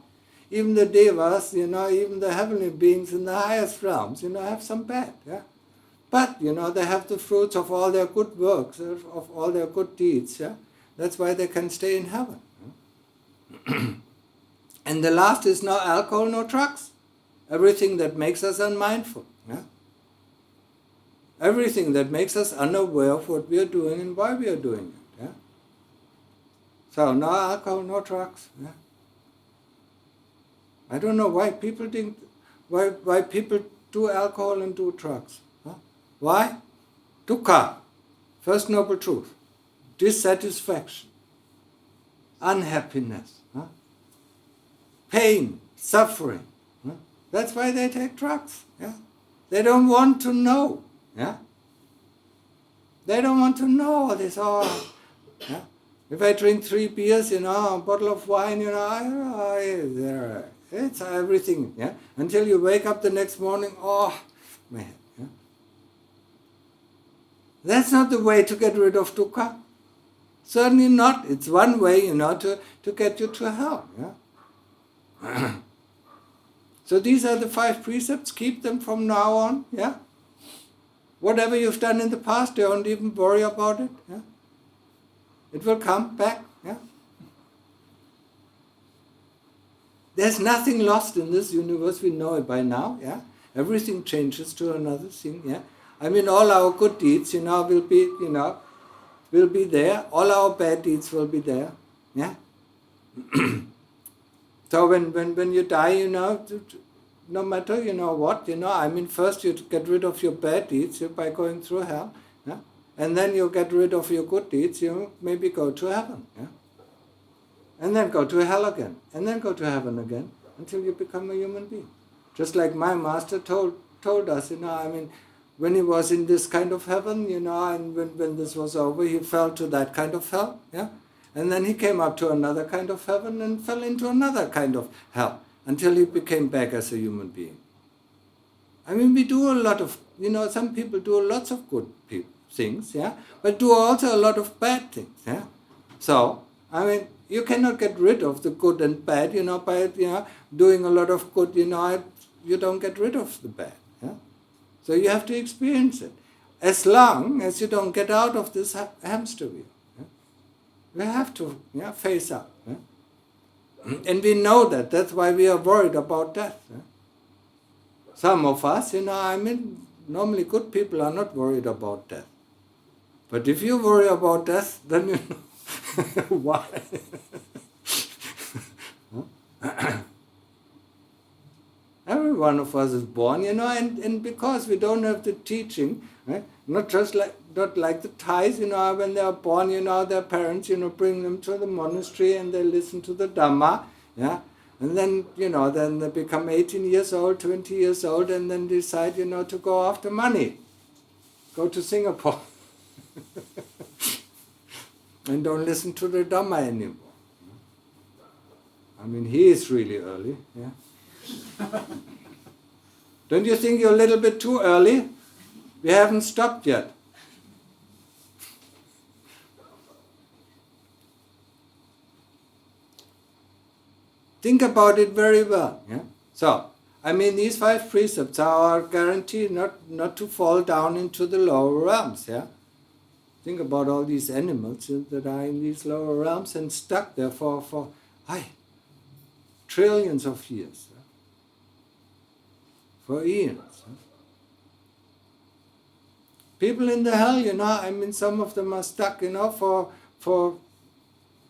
Even the devas, even the heavenly beings in the highest realms, have some bad, yeah? But, they have the fruits of all their good works, of all their good deeds, yeah? That's why they can stay in heaven. Yeah? And the last is no alcohol, no drugs. Everything that makes us unmindful, yeah? Everything that makes us unaware of what we are doing and why we are doing it, yeah? So, no alcohol, no drugs, yeah? I don't know why people think, why people do alcohol and do drugs. Huh? Why? Dukkha, first noble truth, dissatisfaction, unhappiness, huh? Pain, suffering. Huh? That's why they take drugs. Yeah? They don't want to know. Yeah? They don't want to know this all. Yeah? If I drink 3 beers, a bottle of wine, it's everything. Yeah? Until you wake up the next morning, oh, man. Yeah? That's not the way to get rid of dukkha. Certainly not. It's one way, to get you to hell. Yeah? So these are the 5 precepts. Keep them from now on. Yeah? Whatever you've done in the past, don't even worry about it. Yeah? It will come back. Yeah? There's nothing lost in this universe. We know it by now. Yeah? Everything changes to another thing. Yeah? I mean, all our good deeds, will be there. All our bad deeds will be there. Yeah? So when you die, no matter, what, first you get rid of your bad deeds by going through hell, yeah? And then you get rid of your good deeds, you maybe go to heaven, yeah? And then go to hell again, and then go to heaven again, until you become a human being. Just like my master told us, when he was in this kind of heaven, and when this was over, he fell to that kind of hell, yeah? And then he came up to another kind of heaven and fell into another kind of hell, until he became back as a human being. We do a lot of, some people do lots of good things, yeah, but do also a lot of bad things, yeah. So, you cannot get rid of the good and bad, by, doing a lot of good, you don't get rid of the bad, yeah. So you have to experience it, as long as you don't get out of this hamster wheel. Yeah? We have to, face up. Yeah? And we know that. That's why we are worried about death. Yeah? Some of us, normally good people are not worried about death. But if you worry about death, then you know why. Every one of us is born, and because we don't have the teaching, right? Not like the Thais, when they are born, their parents, bring them to the monastery and they listen to the Dhamma, yeah? And then, then they become 18 years old, 20 years old, and then decide, to go after money. Go to Singapore. And don't listen to the Dhamma anymore. He is really early, yeah? Don't you think you're a little bit too early? We haven't stopped yet. Think about it very well. Yeah? So, these 5 precepts are our guarantee not to fall down into the lower realms. Yeah? Think about all these animals that are in these lower realms and stuck there for trillions of years. for eons. People in the hell, I mean, some of them are stuck, for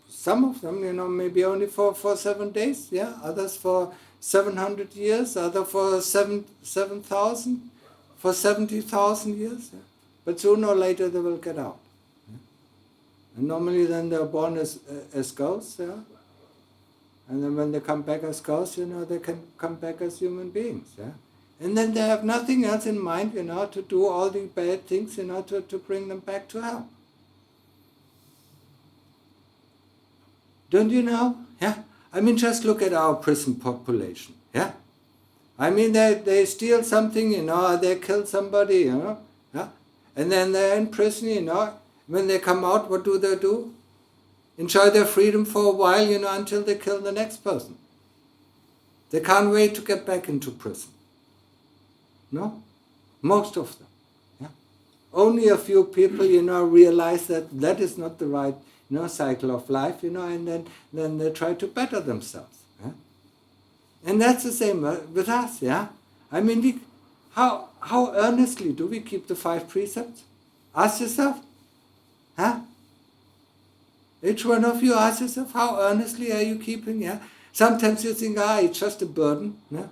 some of them, maybe only for 7 days, others for 700 years, others for 7,000, for 70,000 years. But sooner or later they will get out. And normally then they're born as ghosts, and then when they come back as ghosts, they can come back as human beings. And then they have nothing else in mind, to do all the bad things, to bring them back to hell. Don't you know? Yeah. I mean, just look at our prison population. Yeah. I mean, they steal something, or they kill somebody, Yeah. And then they're in prison, When they come out, what do? Enjoy their freedom for a while, until they kill the next person. They can't wait to get back into prison. No? Most of them. Yeah? Only a few people, realize that is not the right, cycle of life, and then they try to better themselves. Yeah? And that's the same with us, yeah? I mean, how earnestly do we keep the 5 precepts? Ask yourself. Huh? Each one of you ask yourself, how earnestly are you keeping? Yeah. Sometimes you think, it's just a burden. Yeah.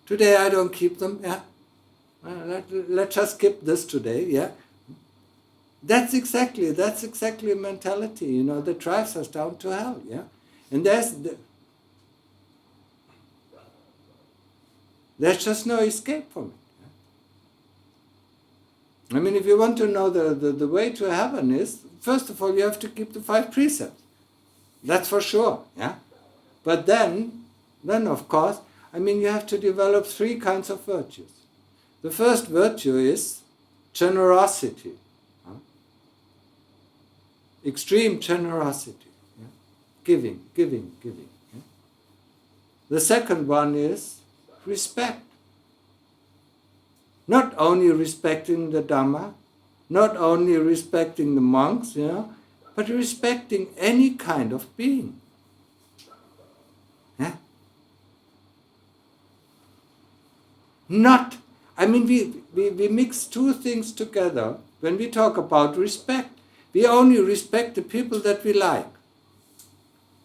Today I don't keep them. Yeah. Let's just skip this today. Yeah. That's exactly a mentality, that drives us down to hell. Yeah. And there's just no escape from it. I mean, if you want to know the way to heaven is, first of all, you have to keep the 5 precepts. That's for sure, yeah? But then of course, I mean, you have to develop 3 kinds of virtues. The first virtue is generosity. Extreme generosity. Yeah? Giving. Yeah? The second one is respect. Not only respecting the Dhamma, not only respecting the monks, but respecting any kind of being. Yeah? We mix 2 things together. When we talk about respect, we only respect the people that we like.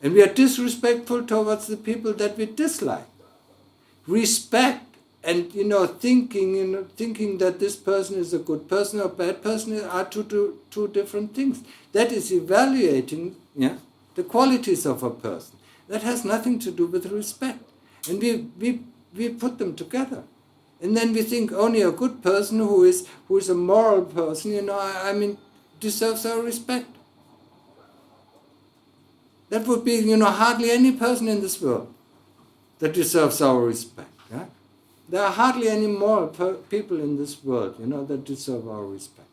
And we are disrespectful towards the people that we dislike. Respect and thinking that this person is a good person or bad person are two different things. That is evaluating the qualities of a person. That has nothing to do with respect. And we put them together. And then we think only a good person who is a moral person, deserves our respect. That would be, hardly any person in this world that deserves our respect. Yeah? There are hardly any moral people in this world, that deserve our respect.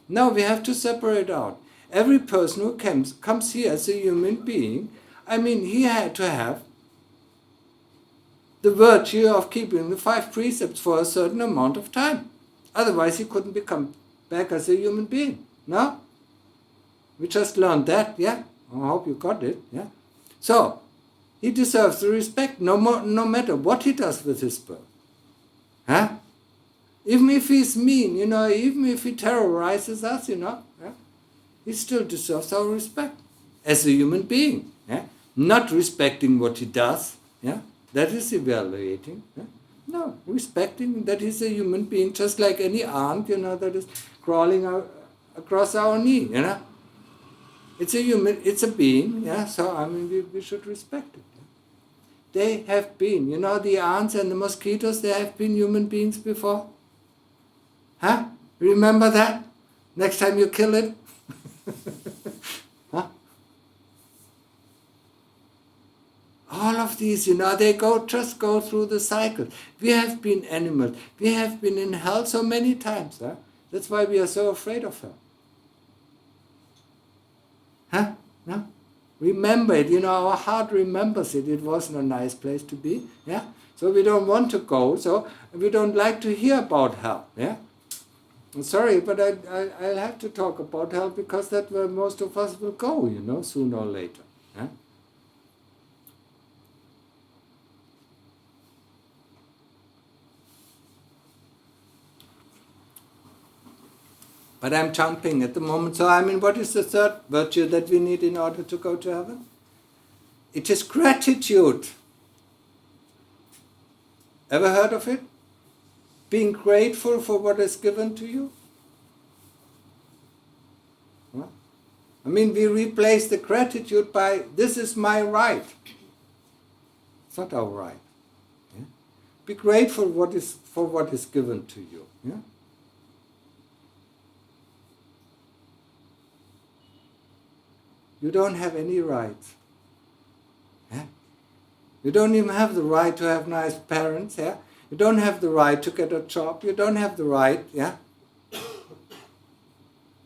Now we have to separate out. Every person who comes here as a human being, he had to have the virtue of keeping the 5 precepts for a certain amount of time. Otherwise he couldn't become back as a human being. No? We just learned that, yeah? I hope you got it, yeah? So, he deserves the respect no matter what he does with his birth. Huh? Even if he's mean, even if he terrorizes us, he still deserves our respect as a human being. Yeah? Not respecting what he does, yeah? That is evaluating. Yeah? No, respecting that he's a human being, just like any ant, that is crawling across our knee, It's a human, it's a being, yeah? So, we should respect it. They have been, the ants and the mosquitoes, they have been human beings before. Huh? Remember that? Next time you kill it? Huh? All of these, they just go through the cycle. We have been animals. We have been in hell so many times. Huh? That's why we are so afraid of hell. Huh? No? Remember it, our heart remembers it. It wasn't a nice place to be, yeah? So we don't want to go, so we don't like to hear about hell, yeah? I'm sorry, but I'll have to talk about hell because that's where most of us will go, sooner or later, yeah? But I'm jumping at the moment. So what is the third virtue that we need in order to go to heaven? It is gratitude. Ever heard of it? Being grateful for what is given to you? Huh? We replace the gratitude by, this is my right. It's not our right. Yeah? Be grateful for what is given to you. Yeah? You don't have any rights. Yeah? You don't even have the right to have nice parents. Yeah? You don't have the right to get a job. You don't have the right. Yeah?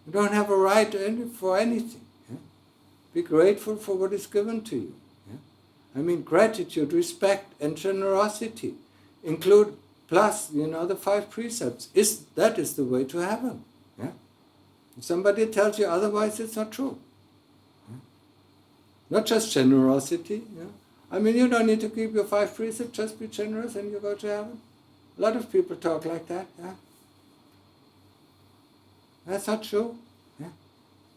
You don't have a right for anything. Yeah? Be grateful for what is given to you. Yeah? Gratitude, respect, and generosity include, plus, the 5 precepts. That is the way to heaven. Yeah? If somebody tells you otherwise, it's not true. Yeah? Not just generosity. Yeah? You don't need to keep your 5 precepts, just be generous and you go to heaven. A lot of people talk like that. Yeah? That's not true. Yeah?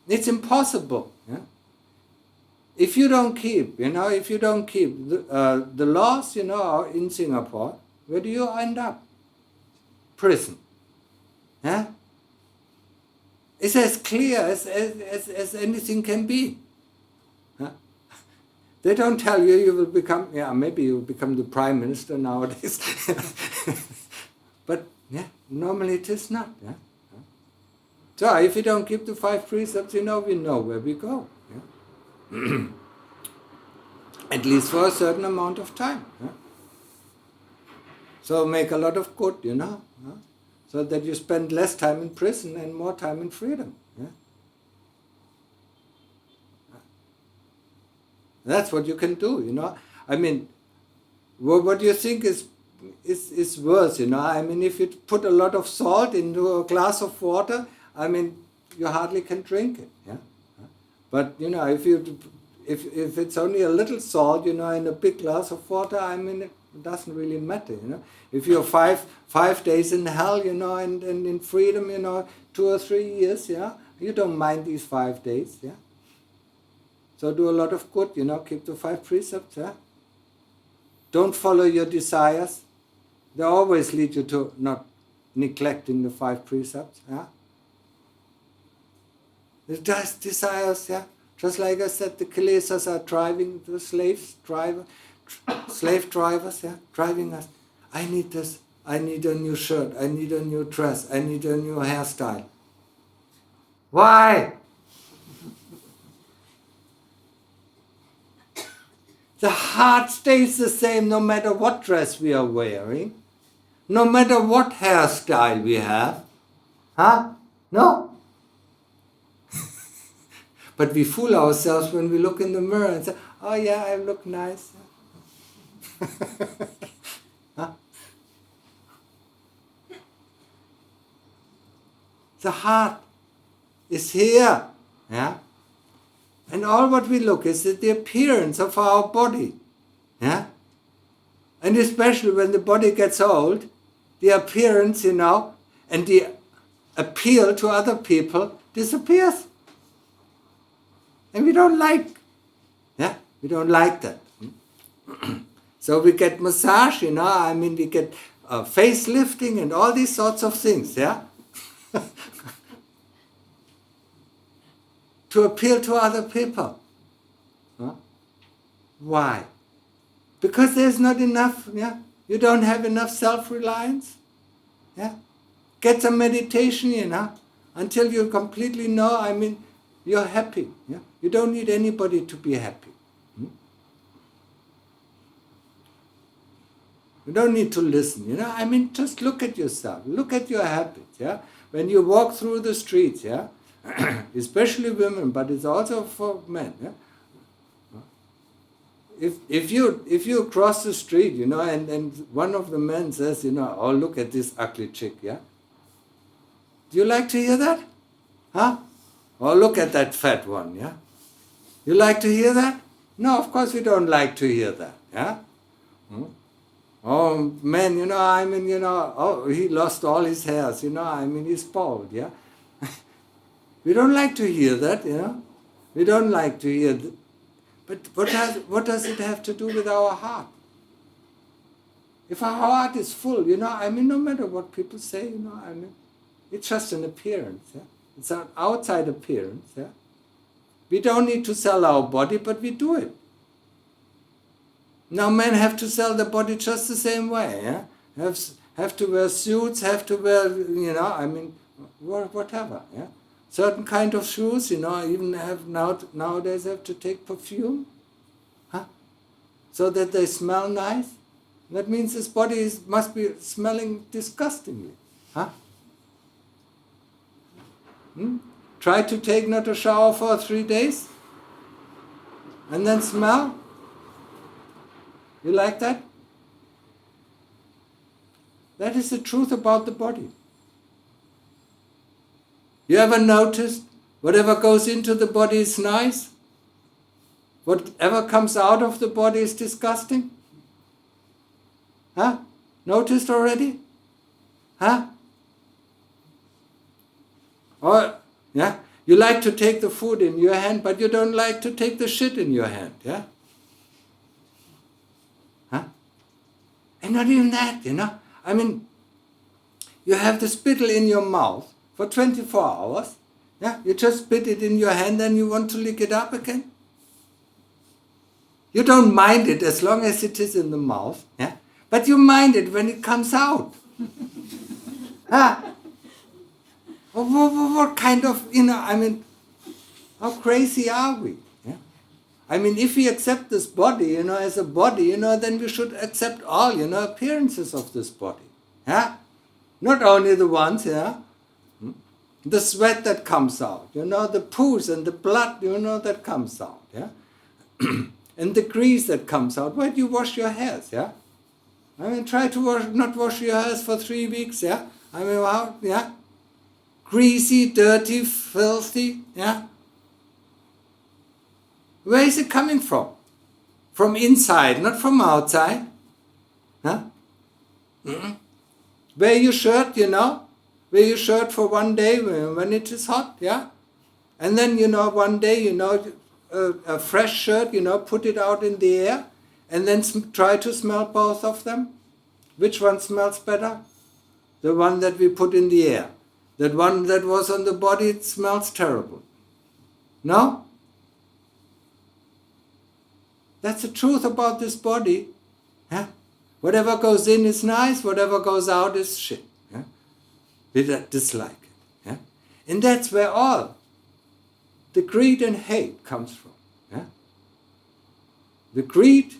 It's impossible. Yeah? If you don't keep, the laws, in Singapore, where do you end up? Prison. Yeah? It's as clear as anything can be. Yeah? They don't tell you will become, maybe you will become the prime minister nowadays. But normally it is not. Yeah? So if you don't keep the 5 precepts, we know where we go. Yeah? At least for a certain amount of time. Yeah? So make a lot of good, yeah? So that you spend less time in prison and more time in freedom. Yeah? That's what you can do, What do you think is worse, if you put a lot of salt into a glass of water, you hardly can drink it. Yeah? But, if it's only a little salt, in a big glass of water, it doesn't really matter, If you're five days in hell, and in freedom, 2 or 3 years, yeah, you don't mind these 5 days, yeah. So do a lot of good, keep the 5 precepts, yeah. Don't follow your desires. They always lead you to not neglecting the 5 precepts, yeah. The desires, yeah. Just like I said, the kilesas are driving the slave drivers, yeah, driving us. I need this. I need a new shirt. I need a new dress. I need a new hairstyle. Why? The heart stays the same no matter what dress we are wearing, no matter what hairstyle we have. Huh? No? But we fool ourselves when we look in the mirror and say, oh yeah, I look nice. Huh? The heart is here. Yeah? And all what we look is at the appearance of our body. Yeah? And especially when the body gets old, the appearance, and the appeal to other people disappears. And we don't like. Yeah? We don't like that. So we get massage, we get facelifting and all these sorts of things, yeah? To appeal to other people. Huh? Why? Because there's not enough, yeah? You don't have enough self-reliance. Yeah? Get some meditation, until you completely know, you're happy. Yeah? You don't need anybody to be happy. You don't need to listen, just look at yourself. Look at your habits, yeah? When you walk through the streets, yeah? Especially women, but it's also for men, yeah? If you cross the street, and one of the men says, oh, look at this ugly chick, yeah? Do you like to hear that? Huh? Oh, look at that fat one, yeah? You like to hear that? No, of course we don't like to hear that, yeah? Oh, man, oh, he lost all his hairs, he's bald, yeah? We don't like to hear that, We don't like to hear that. But what does it have to do with our heart? If our heart is full, no matter what people say, it's just an appearance, It's an outside appearance, We don't need to sell our body, but we do it. Now men have to sell their body just the same way, Have to wear suits, have to wear, whatever, Certain kind of shoes, even nowadays have to take perfume, so that they smell nice. That means this body must be smelling disgustingly, Try to take not a shower for 3 days, and then smell. You like that? That is the truth about the body. You ever noticed whatever goes into the body is nice? Whatever comes out of the body is disgusting? Noticed already? Or, you like to take the food in your hand, but you don't like to take the shit in your hand, And not even that, you have the spittle in your mouth for 24 hours, You just spit it in your hand and you want to lick it up again. You don't mind it as long as it is in the mouth, But you mind it when it comes out. What kind of, how crazy are we? If we accept this body, as a body, then we should accept all, appearances of this body. Not only the ones, the sweat that comes out, the poos and the blood, that comes out, and the grease that comes out. Why do you wash your hairs, try to not wash your hairs for 3 weeks, Greasy, dirty, filthy, Where is it coming from? From inside, not from outside. Wear your shirt, Wear your shirt for 1 day when it is hot, And then, one day, a fresh shirt, put it out in the air, and then try to smell both of them. Which one smells better? The one that we put in the air. That one that was on the body, it smells terrible. No? That's the truth about this body. Whatever goes in is nice, whatever goes out is shit. We dislike it. And that's where all the greed and hate comes from. The greed,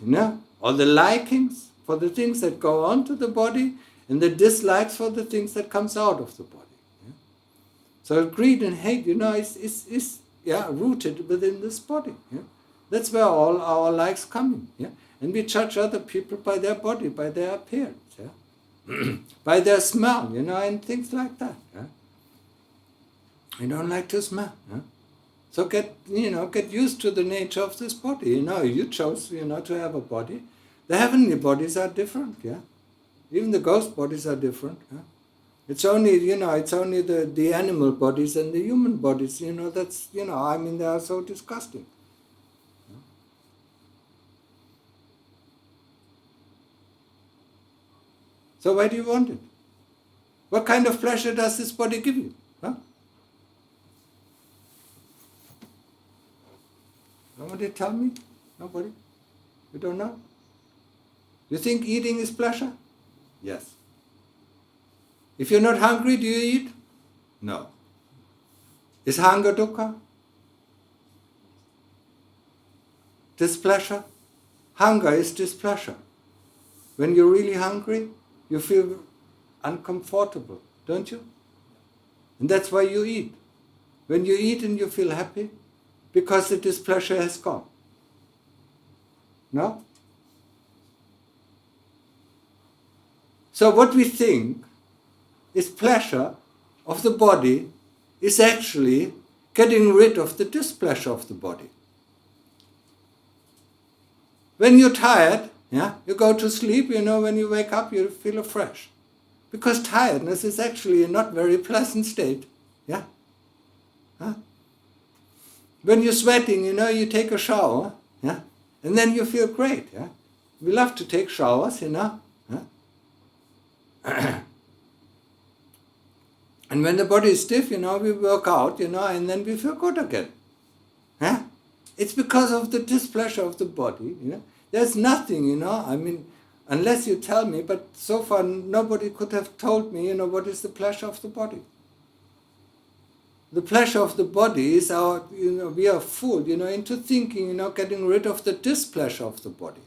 or the likings for the things that go on to the body, and the dislikes for the things that comes out of the body. So greed and hate, is rooted within this body. That's where all our likes come in. And we judge other people by their body, by their appearance, by their smell, and things like that. We don't like to smell. So get used to the nature of this body. You chose, to have a body. The heavenly bodies are different, Even the ghost bodies are different, It's only, it's only the animal bodies and the human bodies, that's, they are so disgusting. So why do you want it? What kind of pleasure does this body give you? Nobody tell me? Nobody? You don't know? You think eating is pleasure? Yes. If you're not hungry, do you eat? No. Is hunger dukkha? Displeasure? Hunger is displeasure. When you're really hungry, you feel uncomfortable, don't you? And that's why you eat. When you eat and you feel happy, because the displeasure has gone. No? So what we think is pleasure of the body is actually getting rid of the displeasure of the body. When you're tired, you go to sleep, when you wake up, you feel fresh. Because tiredness is actually a not very pleasant state. Huh? When you're sweating, you take a shower, yeah? And then you feel great. Yeah? We love to take showers, Huh? And when the body is stiff, we work out, and then we feel good again. Huh? It's because of the displeasure of the body. There's nothing, unless you tell me, but so far nobody could have told me, what is the pleasure of the body. The pleasure of the body is our, we are fooled, into thinking, getting rid of the displeasure of the body.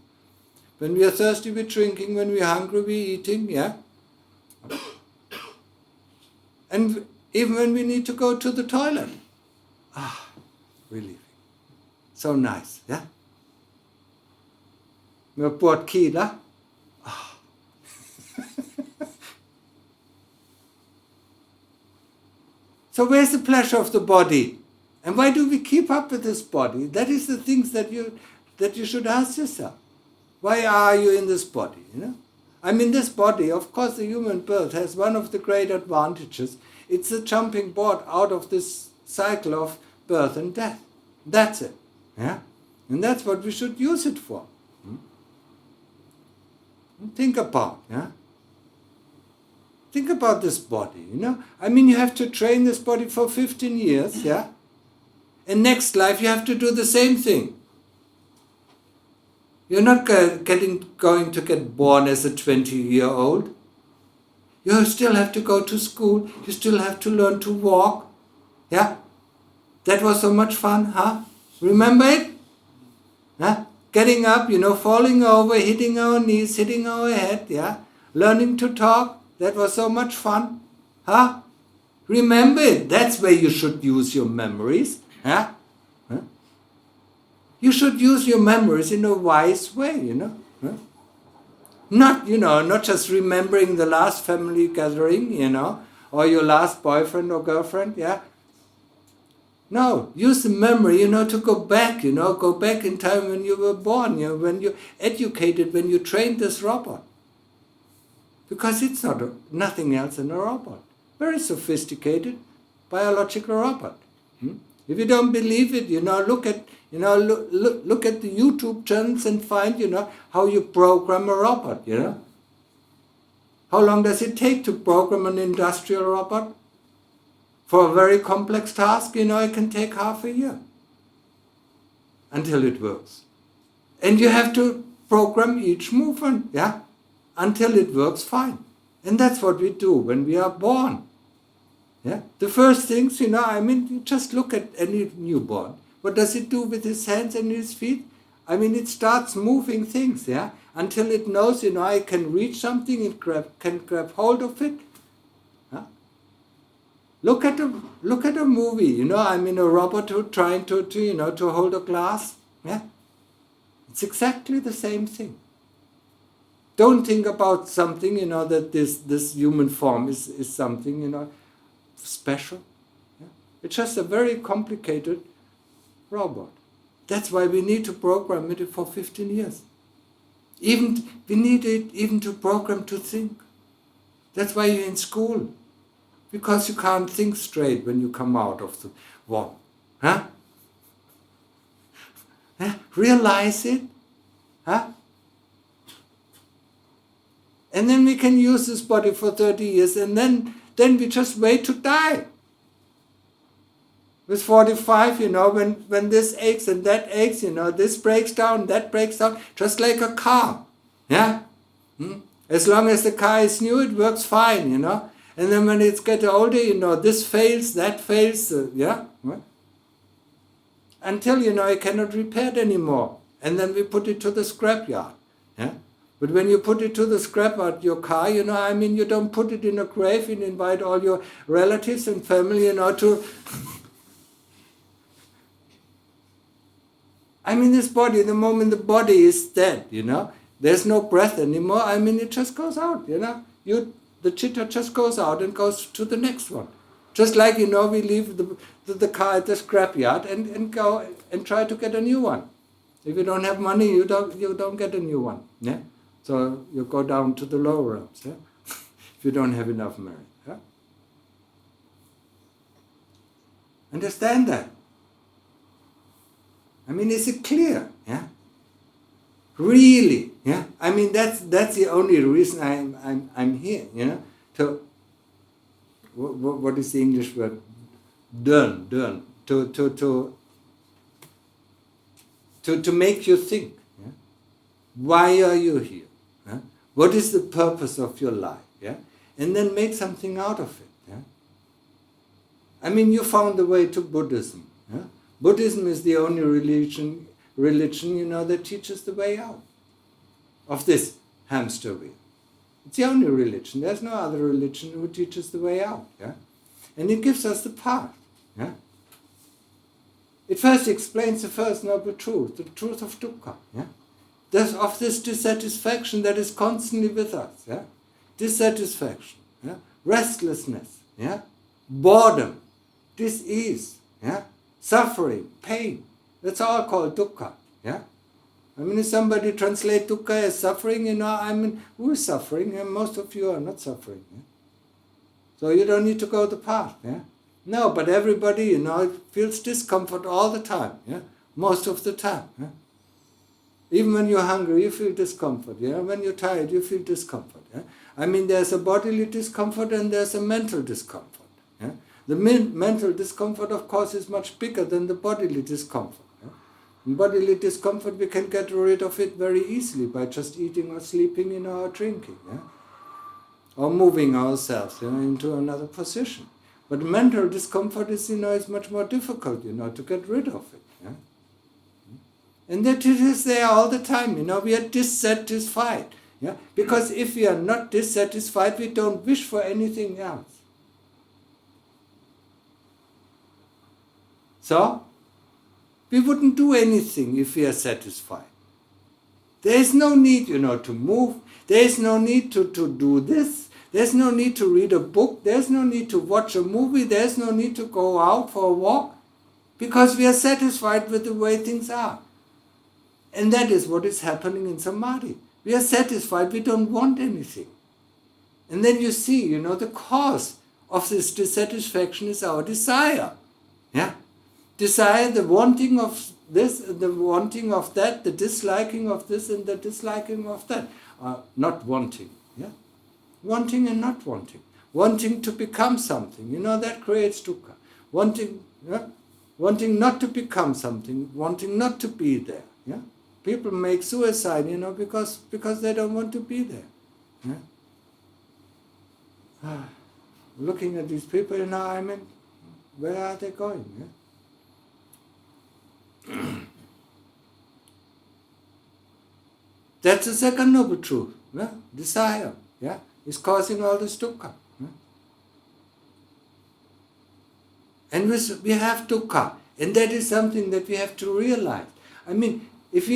When we are thirsty, we're drinking. When we're hungry, we're eating, yeah? And even when we need to go to the toilet, relieving. So nice, yeah? เมื่อปวดขี้ละ So where's the pleasure of the body? And why do we keep up with this body? That is the things that you should ask yourself. Why are you in this body? This body, of course, the human birth has one of the great advantages. It's a jumping board out of this cycle of birth and death. That's it. Yeah? And that's what we should use it for. Think about, yeah? Think about this body, you have to train this body for 15 years, yeah? And next life you have to do the same thing. You're not going to get born as a 20-year-old. You still have to go to school. You still have to learn to walk. Yeah? That was so much fun, huh? Remember it? Huh? Getting up, falling over, hitting our knees, hitting our head, yeah? Learning to talk. That was so much fun. Huh? Remember it. That's where you should use your memories. Huh? You should use your memories in a wise way, Huh? Not just remembering the last family gathering, or your last boyfriend or girlfriend, yeah? No, use the memory, to go back, go back in time when you were born, when you educated, when you trained this robot. Because it's nothing else than a robot. Very sophisticated biological robot. If you don't believe it, look at the YouTube channels and find, how you program a robot, How long does it take to program an industrial robot? For a very complex task, it can take half a year until it works. And you have to program each movement, yeah, until it works fine. And that's what we do when we are born. Yeah? The first things, you just look at any newborn. What does it do with his hands and his feet? It starts moving things, yeah, until it knows, I can reach something, it can grab hold of it. Huh? Look at a movie, a robot trying to hold a glass. Yeah? It's exactly the same thing. Don't think about something, that this human form is something, special. Yeah? It's just a very complicated robot. That's why we need to program it for 15 years. We need it even to program to think. That's why you're in school. Because you can't think straight when you come out of the womb. Huh? Realize it. Huh? And then we can use this body for 30 years and then we just wait to die. With 45, when this aches and that aches, this breaks down, that breaks down, just like a car. Yeah? As long as the car is new, it works fine, And then when it's getting older, this fails, that fails, yeah? Until, it cannot repair it anymore. And then we put it to the scrapyard. Yeah? But when you put it to the scrapyard, your car, you don't put it in a grave and invite all your relatives and family, to... this body, the moment the body is dead, there's no breath anymore, it just goes out, the chitta just goes out and goes to the next one. Just like, we leave the car at the scrapyard and go and try to get a new one. If you don't have money, you don't get a new one. Yeah? So you go down to the lower realms, yeah? If you don't have enough money. Yeah? Understand that? I mean, is it clear? Yeah. Really? Yeah. I mean, that's the only reason I'm here. You know. To what is the English word? Done. To make you think. Yeah? Why are you here? Yeah? What is the purpose of your life? Yeah? And then make something out of it. Yeah? I mean, you found the way to Buddhism. Yeah? Buddhism is the only religion, you know, that teaches the way out of this hamster wheel. It's the only religion. There's no other religion who teaches the way out. Yeah? And it gives us the path. Yeah? It first explains the first noble truth, the truth of dukkha. Yeah? Of this dissatisfaction that is constantly with us. Yeah? Dissatisfaction, yeah? Restlessness, yeah? Boredom, dis-ease, yeah? Suffering, pain. That's all called dukkha. Yeah? I mean, if somebody translates dukkha as suffering, you know, I mean, who is suffering? And most of you are not suffering. Yeah? So you don't need to go the path. Yeah? No, but everybody, you know, feels discomfort all the time. Yeah? Most of the time. Yeah? Even when you're hungry, you feel discomfort. Yeah? When you're tired, you feel discomfort. Yeah? I mean, there's a bodily discomfort and there's a mental discomfort. Yeah? The mental discomfort, of course, is much bigger than the bodily discomfort. Yeah? In bodily discomfort, we can get rid of it very easily by just eating or sleeping, you know, or drinking. Yeah? Or moving ourselves, you know, into another position. But mental discomfort is, you know, is much more difficult, you know, to get rid of it. Yeah? And that it is there all the time, you know, we are dissatisfied. Yeah? Because if we are not dissatisfied, we don't wish for anything else. So, we wouldn't do anything if we are satisfied. There is no need, you know, to move. There is no need to do this. There's no need to read a book. There's no need to watch a movie. There's no need to go out for a walk. Because we are satisfied with the way things are. And that is what is happening in Samadhi. We are satisfied. We don't want anything. And then you see, you know, the cause of this dissatisfaction is our desire. Yeah? Desire, the wanting of this, the wanting of that, the disliking of this and the disliking of that. Not wanting. Yeah? Wanting and not wanting. Wanting to become something. You know, that creates dukkha. Wanting, yeah? Wanting not to become something. Wanting not to be there. Yeah? People make suicide, you know, because they don't want to be there. Yeah? Looking at these people, you know, I mean, where are they going? Yeah? That's the second noble truth. Yeah? Desire, yeah, is causing all this dukkha. Yeah? And we have dukkha, and that is something that we have to realize. I mean, if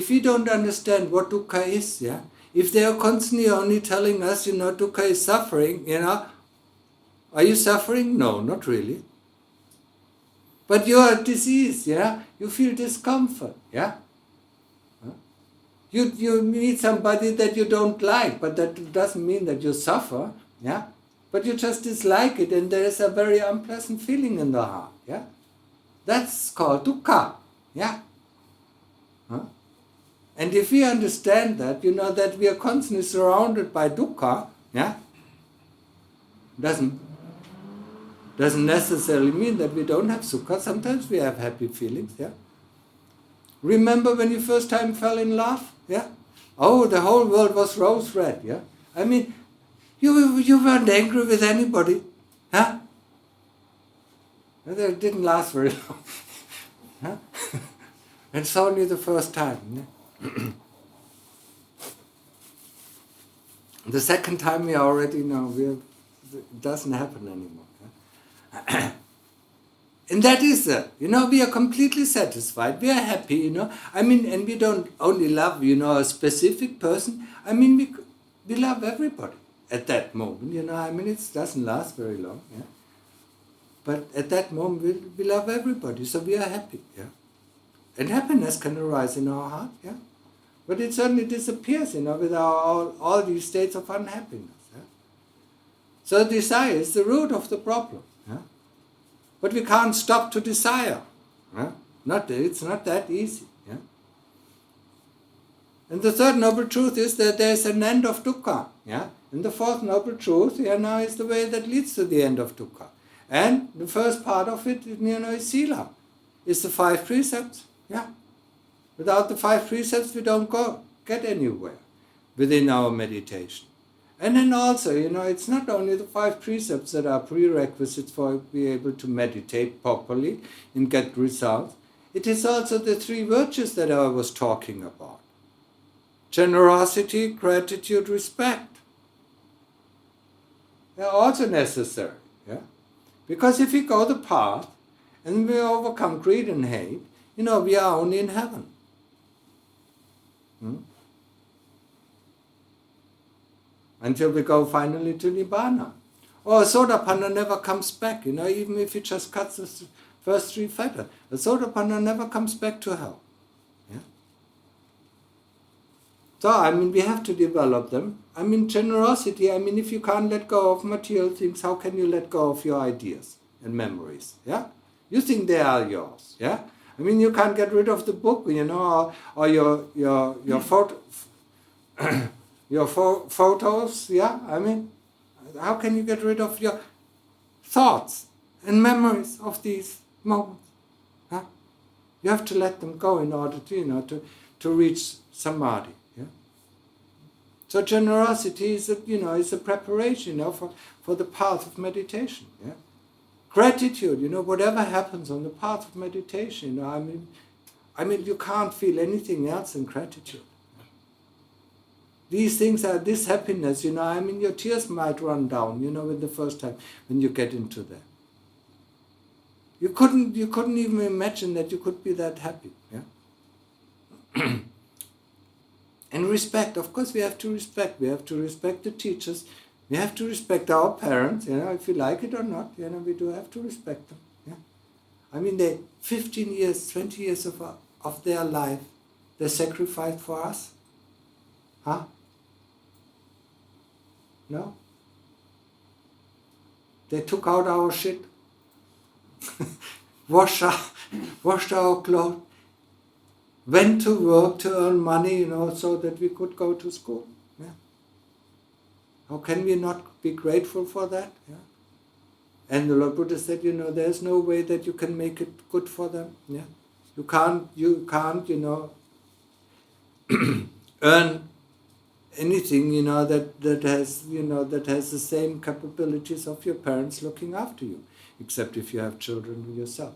we don't understand what dukkha is, yeah, if they are constantly only telling us, you know, dukkha is suffering, you know, are you suffering? No, not really. But you are diseased, yeah? You feel discomfort, yeah? You meet somebody that you don't like, but that doesn't mean that you suffer, yeah? But you just dislike it, and there is a very unpleasant feeling in the heart, yeah? That's called dukkha, yeah? And if we understand that, you know, that we are constantly surrounded by dukkha, yeah? Doesn't necessarily mean that we don't have sukha. Sometimes we have happy feelings, yeah? Remember when you first time fell in love, yeah? Oh, the whole world was rose red, yeah? I mean, you weren't angry with anybody, huh? It didn't last very long, huh? It's only the first time, yeah? The second time we already know, it doesn't happen anymore. And that is you know, we are completely satisfied, we are happy, you know. I mean, and we don't only love, you know, a specific person. I mean, we love everybody at that moment, you know. I mean, it doesn't last very long, yeah. But at that moment, we love everybody, so we are happy, yeah. And happiness can arise in our heart, yeah. But it certainly disappears, you know, with all these states of unhappiness. Yeah? So desire is the root of the problem. Yeah? But we can't stop to desire. It's not that easy. Yeah? And the third noble truth is that there is an end of dukkha. Yeah? And the fourth noble truth now is the way that leads to the end of dukkha. And the first part of it is sila. It's the 5 precepts. Yeah? Without the 5 precepts we don't get anywhere within our meditation. And then also, it's not only the 5 precepts that are prerequisites for being able to meditate properly and get results. It is also the 3 virtues that I was talking about. Generosity, gratitude, respect. They are also necessary. Yeah? Because if we go the path and we overcome greed and hate, we are only in heaven. Until we go finally to Nibbana. Or a Sotapanna never comes back, even if he just cuts the first 3 fetters. A Sotapanna never comes back to hell. Yeah? So, we have to develop them. Generosity, if you can't let go of material things, how can you let go of your ideas and memories? Yeah? You think they are yours. Yeah? You can't get rid of the book, or your photo. Your photos, yeah? How can you get rid of your thoughts and memories of these moments? Huh? You have to let them go in order to reach samadhi. Yeah? So generosity is a preparation, for the path of meditation. Yeah? Gratitude, whatever happens on the path of meditation, you can't feel anything else than gratitude. These things are this happiness, your tears might run down, with the first time when you get into that. You couldn't even imagine that you could be that happy. Yeah? And respect, of course we have to respect. We have to respect the teachers. We have to respect our parents, if you like it or not, we do have to respect them. Yeah? They 15 years, 20 years of their life, they sacrificed for us. Huh? No? They took out our shit, washed our clothes, went to work to earn money, so that we could go to school. Yeah. How can we not be grateful for that? Yeah. And the Lord Buddha said, there's no way that you can make it good for them. Yeah. You can't, earn anything, that has the same capabilities of your parents looking after you, except if you have children yourself,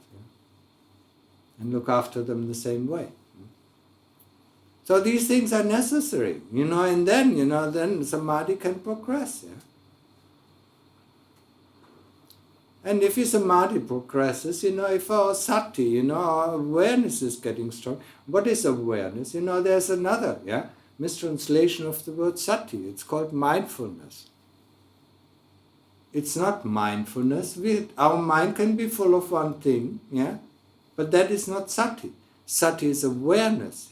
and look after them the same way. So these things are necessary, and then, then samadhi can progress. Yeah? And if your samadhi progresses, if our sati, our awareness is getting strong. What is awareness? There's another, mistranslation of the word sati. It's called mindfulness. It's not mindfulness. Our mind can be full of one thing, but that is not sati. Sati is awareness,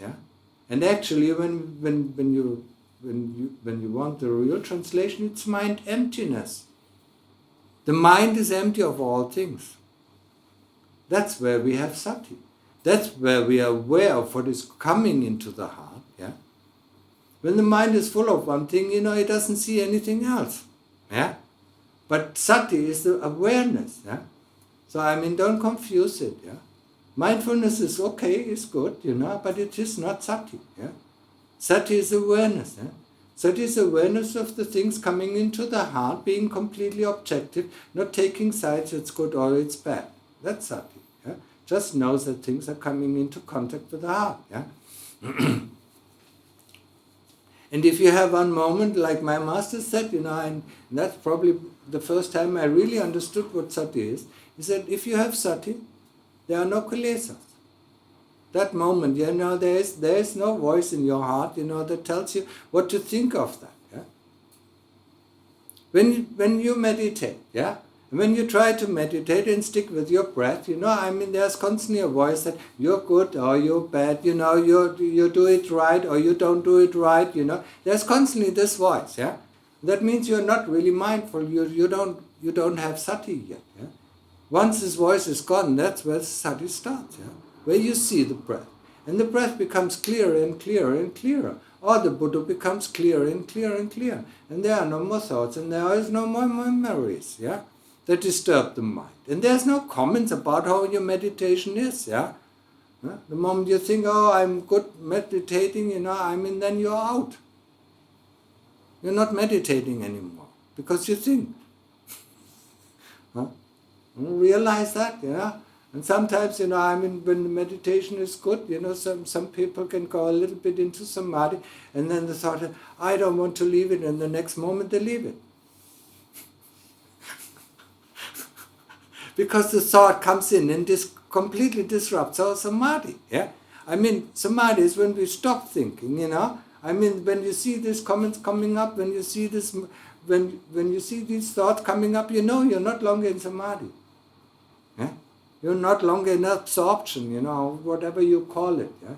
And actually, when you want the real translation, it's mind emptiness. The mind is empty of all things. That's where we have sati. That's where we are aware of what is coming into the heart. When the mind is full of one thing, it doesn't see anything else. Yeah? But sati is the awareness. Yeah? So, don't confuse it. Yeah? Mindfulness is okay, is good, but it is not sati. Yeah? Sati is awareness. Yeah? Sati is awareness of the things coming into the heart, being completely objective, not taking sides, it's good or it's bad. That's sati. Yeah? Just knows that things are coming into contact with the heart. Yeah? And if you have one moment, like my master said, and that's probably the first time I really understood what sati is, he said, if you have sati, there are no kilesas. That moment, there is no voice in your heart, that tells you what to think of that. Yeah? When you meditate, when you try to meditate and stick with your breath, there's constantly a voice that you're good or you're bad, you do it right or you don't do it right, There's constantly this voice, That means you're not really mindful, you don't have sati yet, Once this voice is gone, that's where the sati starts, yeah? Where you see the breath. And the breath becomes clearer and clearer and clearer. Or the Buddha becomes clearer and clearer and clearer. And there are no more thoughts and there is no more memories, yeah? That disturb the mind. And there's no comments about how your meditation is, yeah? The moment you think, oh, I'm good meditating, then you're out. You're not meditating anymore because you think. Realize that, yeah? And sometimes, when the meditation is good, some people can go a little bit into samadhi and then the thought, I don't want to leave it, and the next moment they leave it. Because the thought comes in and completely disrupts our samadhi, yeah? Samadhi is when we stop thinking, when you see these comments coming up, when you see this, when you see these thoughts coming up, you're not longer in samadhi. Yeah? You're not longer in absorption, whatever you call it. Yeah?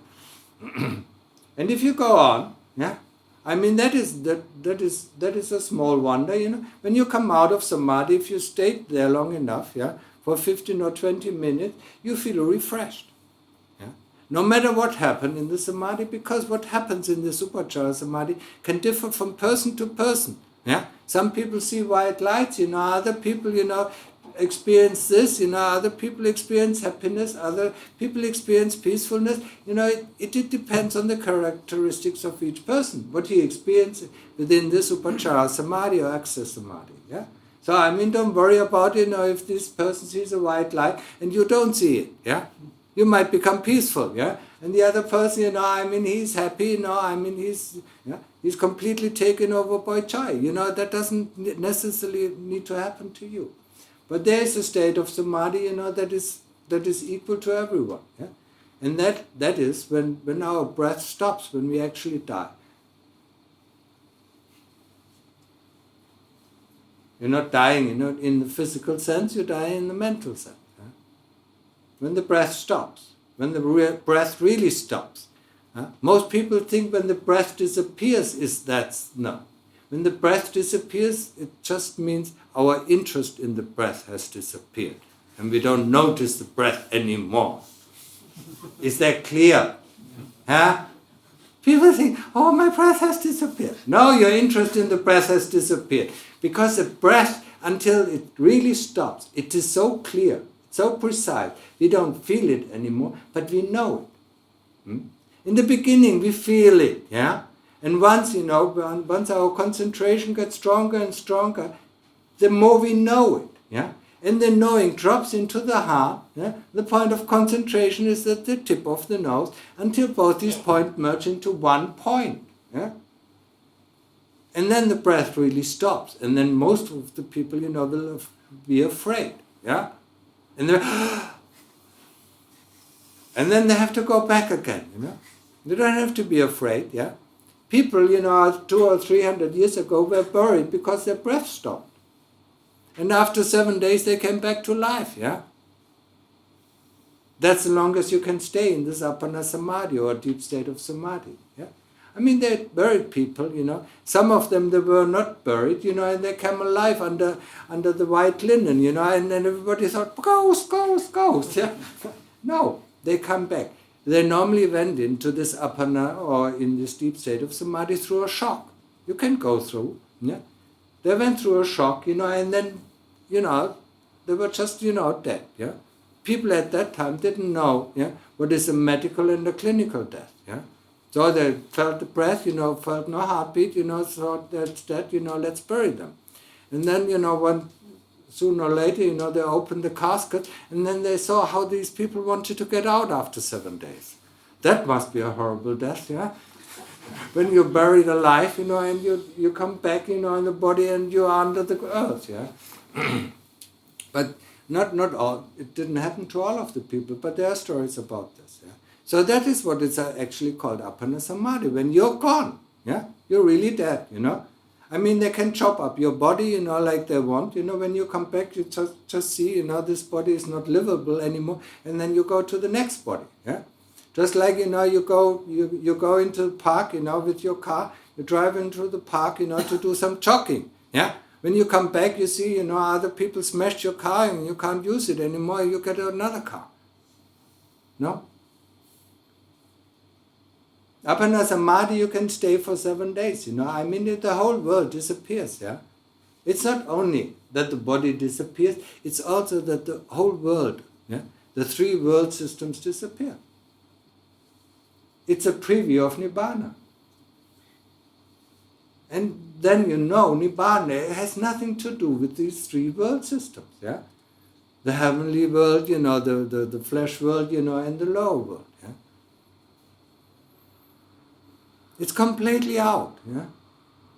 And if you go on, yeah, that is a small wonder, When you come out of samadhi, if you stayed there long enough, yeah, for 15 or 20 minutes, you feel refreshed. Yeah? No matter what happened in the samadhi, because what happens in the upachara samadhi can differ from person to person. Yeah? Some people see white lights, other people, experience this, other people experience happiness, other people experience peacefulness. It depends on the characteristics of each person, what he experiences within this upachara samadhi or access samadhi. Yeah? So, don't worry about, if this person sees a white light and you don't see it. Yeah? You might become peaceful. Yeah? And the other person, he's happy, he's completely taken over by joy. That doesn't necessarily need to happen to you. But there is a state of samadhi, that is equal to everyone. Yeah? And that is when our breath stops, when we actually die. You're not dying, in the physical sense, you die in the mental sense. Yeah? When the breath stops, when the breath really stops. Most people think when the breath disappears no. When the breath disappears, it just means our interest in the breath has disappeared. And we don't notice the breath anymore. Is that clear? Huh? People think, oh, my breath has disappeared. No, your interest in the breath has disappeared. Because the breath, until it really stops, it is so clear, so precise. We don't feel it anymore, but we know it. In the beginning, we feel it, yeah? And once, once our concentration gets stronger and stronger, the more we know it, yeah? And the knowing drops into the heart, yeah? The point of concentration is at the tip of the nose until both these points merge into one point, yeah? And then the breath really stops. And then most of the people, will be afraid, yeah? And and then they have to go back again, They don't have to be afraid, yeah? People, 200 or 300 years ago were buried because their breath stopped. And after 7 days they came back to life, yeah? That's the longest you can stay in this Apana Samadhi or deep state of Samadhi, yeah? They buried people, Some of them, they were not buried, and they came alive under the white linen, and then everybody thought, ghost, yeah? No, they come back. They normally went into this apana or in this deep state of samadhi through a shock. You can go through, yeah? They went through a shock, and then, they were just, dead, yeah? People at that time didn't know, yeah, what is a medical and a clinical death, yeah? So they felt the breath, felt no heartbeat, thought that's dead, let's bury them. And then, sooner or later, they opened the casket and then they saw how these people wanted to get out after 7 days. That must be a horrible death, yeah? When you're buried alive, and you come back, in the body and you're under the earth, yeah? But not all, it didn't happen to all of the people, but there are stories about this, yeah? So that is what it's actually called Apana Samadhi. When you're gone, yeah? You're really dead, they can chop up your body, like they want. When you come back, you just see, this body is not livable anymore, and then you go to the next body, yeah? Just like, you go into the park, with your car, you drive into the park, to do some jogging, yeah? When you come back, you see, other people smashed your car and you can't use it anymore, you get another car. No? Apana Samadhi, you can stay for 7 days, the whole world disappears, yeah? It's not only that the body disappears, it's also that the whole world, yeah? The 3 world systems disappear. It's a preview of Nibbana. And then Nibbana has nothing to do with these 3 world systems, yeah? The heavenly world, the flesh world, and the lower world, yeah? It's completely out, yeah?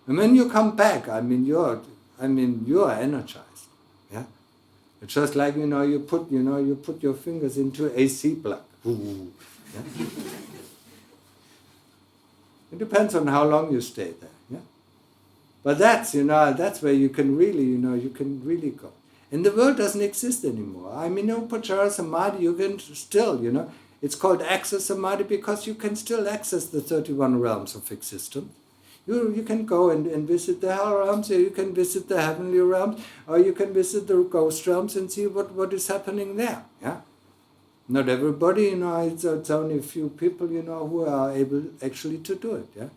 And when you come back, you're energized, yeah? It's just like, you put your fingers into AC plug. Ooh, yeah? It depends on how long you stay there, yeah? But that's where you can really go. And the world doesn't exist anymore. Upachara Samadhi, you can still, it's called access Samadhi because you can still access the 31 realms of existence. You can go and visit the hell realms, or you can visit the heavenly realms, or you can visit the ghost realms and see what is happening there, yeah? Not everybody, it's only a few people, who are able actually to do it, yeah?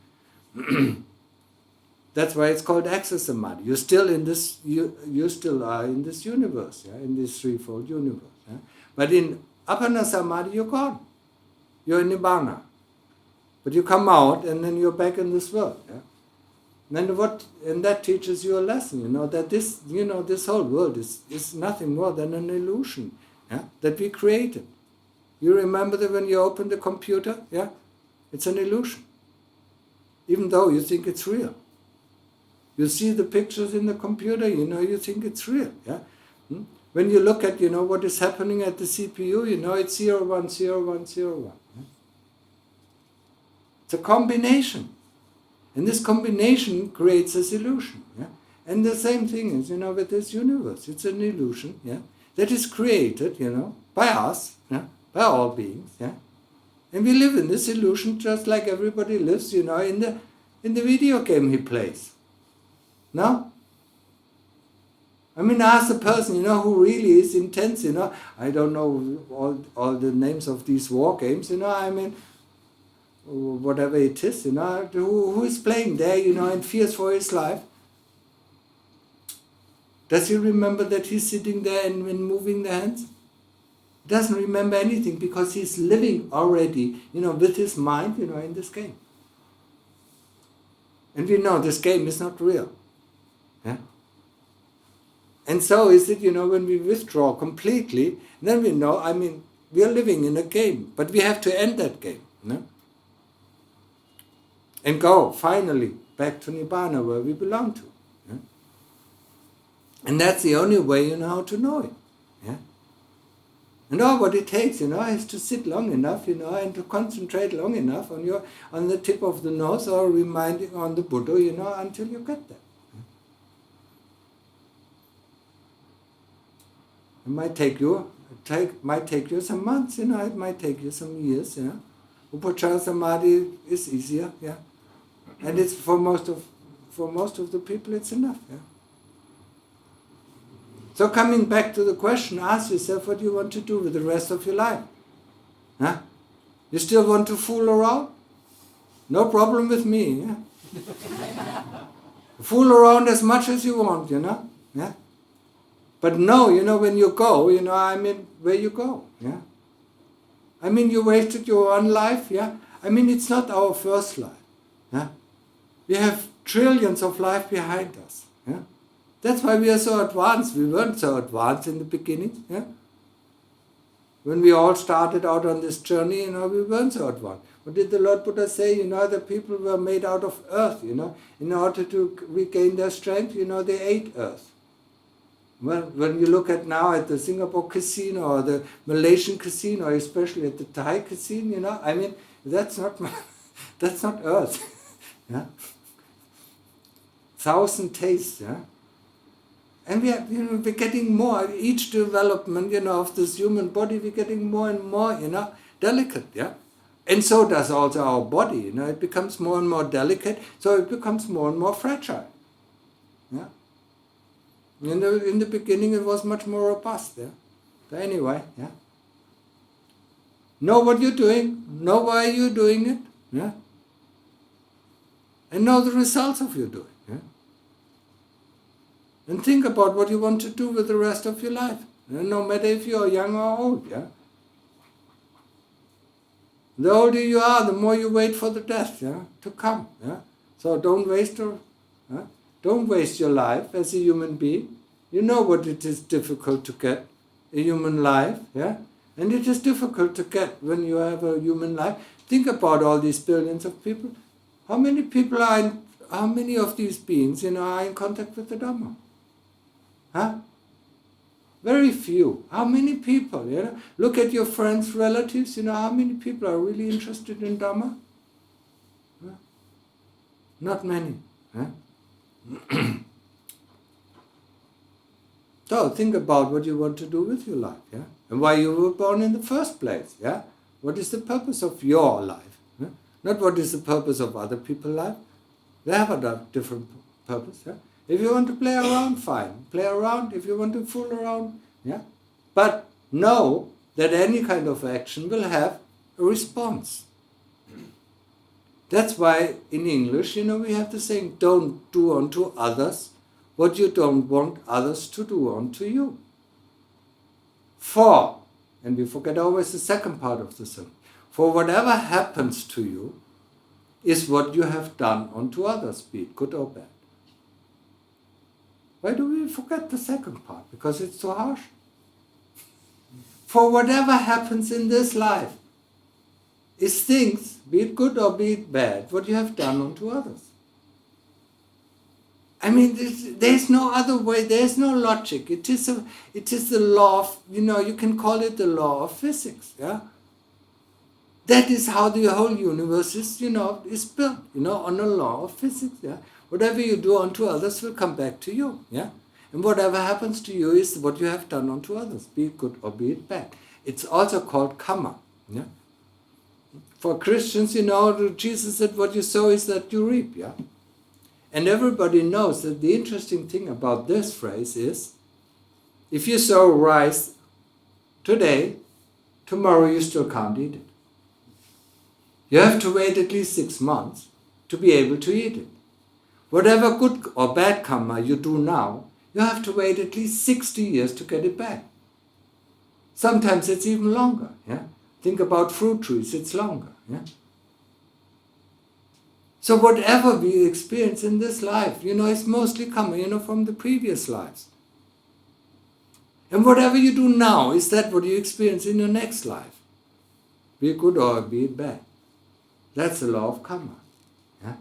That's why it's called access Samadhi. You're still in this, you still are in this universe, yeah? In this threefold universe, yeah? But in Apana Samadhi, you're gone. You're in Nibbana. But you come out and then you're back in this world, yeah? And that teaches you a lesson, that this whole world is nothing more than an illusion, yeah? That we created. You remember that when you open the computer, yeah? It's an illusion. Even though you think it's real. You see the pictures in the computer, you think it's real, yeah? When you look at, what is happening at the CPU, it's 010101. Yeah? It's a combination. And this combination creates this illusion, yeah? And the same thing is, with this universe. It's an illusion, yeah? That is created, by us, yeah? By all beings, yeah? And we live in this illusion just like everybody lives, in the video game he plays. No? Ask a person, who really is intense, I don't know all the names of these war games, whatever it is, who is playing there, and fears for his life. Does he remember that he's sitting there and moving the hands? He doesn't remember anything because he's living already, with his mind, in this game. And we know this game is not real. Yeah? And so is it, when we withdraw completely, then we know, we are living in a game, but we have to end that game. No? And go, finally, back to Nibbana, where we belong to. Yeah? And that's the only way, how to know it. Yeah? And all what it takes, is to sit long enough, and to concentrate long enough on the tip of the nose or reminding on the Buddha, until you get there. It might take you some months, it might take you some years, yeah. Upachara Samadhi is easier, yeah. And it's for most of the people it's enough, yeah. So coming back to the question, ask yourself what you want to do with the rest of your life. Huh? You still want to fool around? No problem with me, yeah. Fool around as much as you want, yeah. But no, when you go, where you go, yeah? You wasted your one life, yeah? It's not our first life, yeah? We have trillions of life behind us, yeah? That's why we are so advanced. We weren't so advanced in the beginning, yeah? When we all started out on this journey, we weren't so advanced. What did the Lord Buddha say? The people were made out of earth, In order to regain their strength, they ate earth. When you look at now at the Singapore casino or the Malaysian casino, or especially at the Thai casino, that's not that's not earth. Yeah? 1,000 tastes, yeah? And we're getting more, each development, of this human body, we're getting more and more, delicate, yeah? And so does also our body, it becomes more and more delicate, so it becomes more and more fragile, yeah? In the beginning it was much more robust, yeah. But anyway, yeah. Know what you're doing, know why you're doing it, yeah. And know the results of your doing, yeah. And think about what you want to do with the rest of your life, no matter if you're young or old, yeah. The older you are, the more you wait for the death, yeah, to come, yeah. So don't waste your life as a human being. You know what it is difficult to get a human life, yeah, and it is difficult to get when you have a human life. Think about all these billions of people. How many of these beings, are in contact with the Dhamma? Huh? Very few. How many people? Look at your friends, relatives. How many people are really interested in Dhamma? Huh? Not many. Huh? So think about what you want to do with your life, yeah, and why you were born in the first place, yeah. What is the purpose of your life? Yeah? Not what is the purpose of other people's life. They have a different purpose, yeah. If you want to play around, fine. Play around. If you want to fool around, yeah. But know that any kind of action will have a response. That's why in English, we have the saying, don't do unto others what you don't want others to do unto you. For, and we forget always the second part of the sentence, for whatever happens to you is what you have done unto others, be it good or bad. Why do we forget the second part? Because it's too harsh. For whatever happens in this life is things, be it good or be it bad, what you have done unto others. I mean, there's no other way, there's no logic. It is the law of, you can call it the law of physics, yeah? That is how the whole universe is, is built, on a law of physics, yeah? Whatever you do unto others will come back to you, yeah? And whatever happens to you is what you have done unto others, be it good or be it bad. It's also called karma, yeah? For Christians, Jesus said, what you sow is that you reap, yeah? And everybody knows that the interesting thing about this phrase is, if you sow rice today, tomorrow you still can't eat it. You have to wait at least 6 months to be able to eat it. Whatever good or bad karma you do now, you have to wait at least 60 years to get it back. Sometimes it's even longer, yeah? Think about fruit trees, it's longer, yeah? So whatever we experience in this life, is mostly coming, from the previous lives. And whatever you do now, is that what you experience in your next life? Be it good or be it bad. That's the law of karma. Yeah?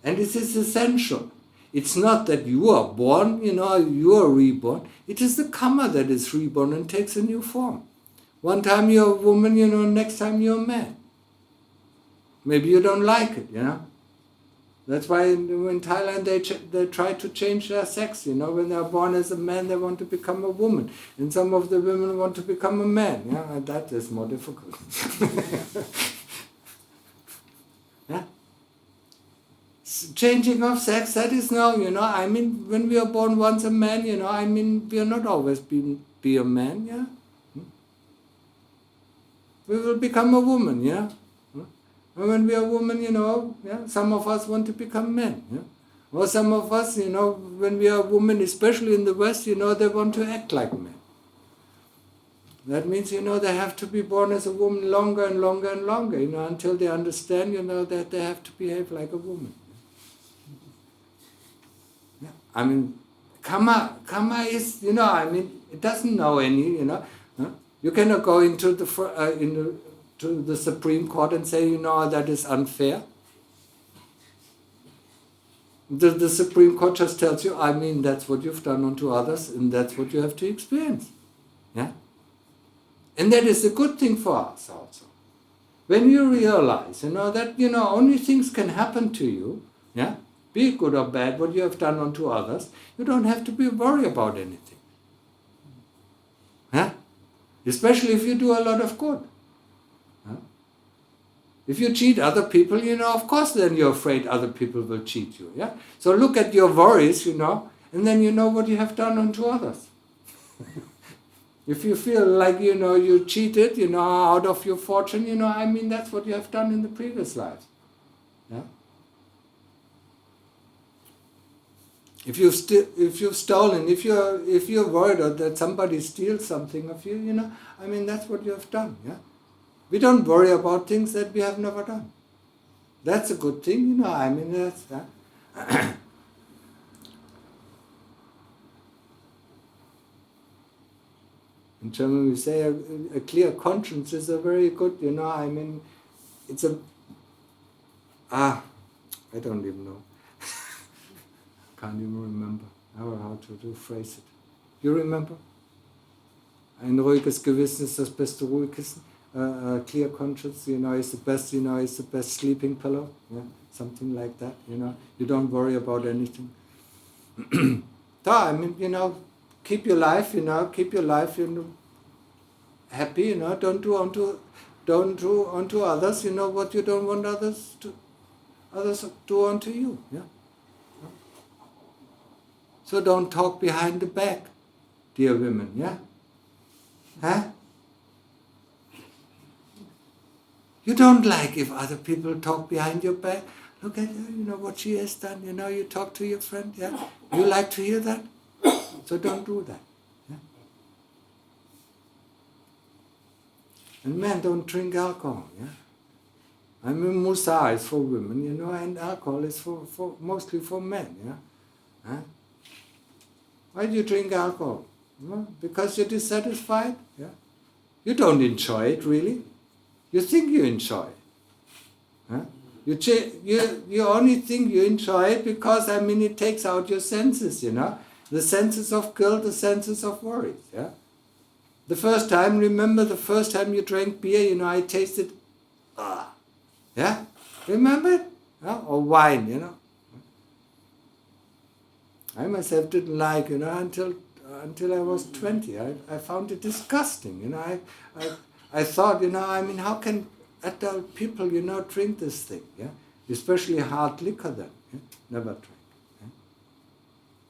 And this is essential. It's not that you are born, you are reborn. It is the karma that is reborn and takes a new form. One time you're a woman, next time you're a man. Maybe you don't like it, That's why in Thailand they try to change their sex, When they're born as a man, they want to become a woman. And some of the women want to become a man, And that is more difficult. Yeah? Changing of sex, that is now, when we are born once a man, we are not always be a man, yeah? We will become a woman, yeah? And when we are women, some of us want to become men. Yeah? Or some of us, when we are women, especially in the West, they want to act like men. That means, they have to be born as a woman longer and longer and longer, until they understand, that they have to behave like a woman. Yeah. I mean, karma is, it doesn't know any, You cannot go into to the Supreme Court and say, that is unfair. The Supreme Court just tells you, that's what you've done unto others, and that's what you have to experience. Yeah? And that is a good thing for us also. When you realize, that, only things can happen to you, yeah? Be it good or bad, what you have done unto others, you don't have to be worried about anything. Yeah? Especially if you do a lot of good. If you cheat other people, of course then you're afraid other people will cheat you. Yeah? So look at your worries, And then you know what you have done unto others. If you feel like, you cheated, out of your fortune, that's what you have done in the previous lives. Yeah? If you've stolen, if you're worried that somebody steals something of you, that's what you have done. Yeah? We don't worry about things that we have never done. That's a good thing, that's that. In German we say a clear conscience is a very good, it's a... I don't even know. Can't even remember how to phrase it. You remember? Ein ruhiges Gewissen ist das beste Ruhekissen. Clear conscience, is the best, is the best sleeping pillow. Yeah, something like that. You don't worry about anything. So, keep your life, happy. Don't do unto others, what you don't want others do unto you. Yeah. So don't talk behind the back, dear women, yeah? Huh? You don't like if other people talk behind your back. Look at her, what she has done, you talk to your friend, yeah? You like to hear that? So don't do that. Yeah? And men don't drink alcohol, yeah? Musa is for women, and alcohol is for mostly for men, yeah? Huh? Why do you drink alcohol? Well, because you're dissatisfied? Yeah? You don't enjoy it, really. You think you enjoy it. Huh? You only think you enjoy it because, it takes out your senses, The senses of guilt, the senses of worries, yeah? Remember the first time you drank beer, I tasted, yeah? Remember it? Yeah? Or wine, I myself didn't like, until I was 20. I found it disgusting, I thought, how can adult people, drink this thing, yeah? Especially hard liquor then, yeah? Never drink. Yeah?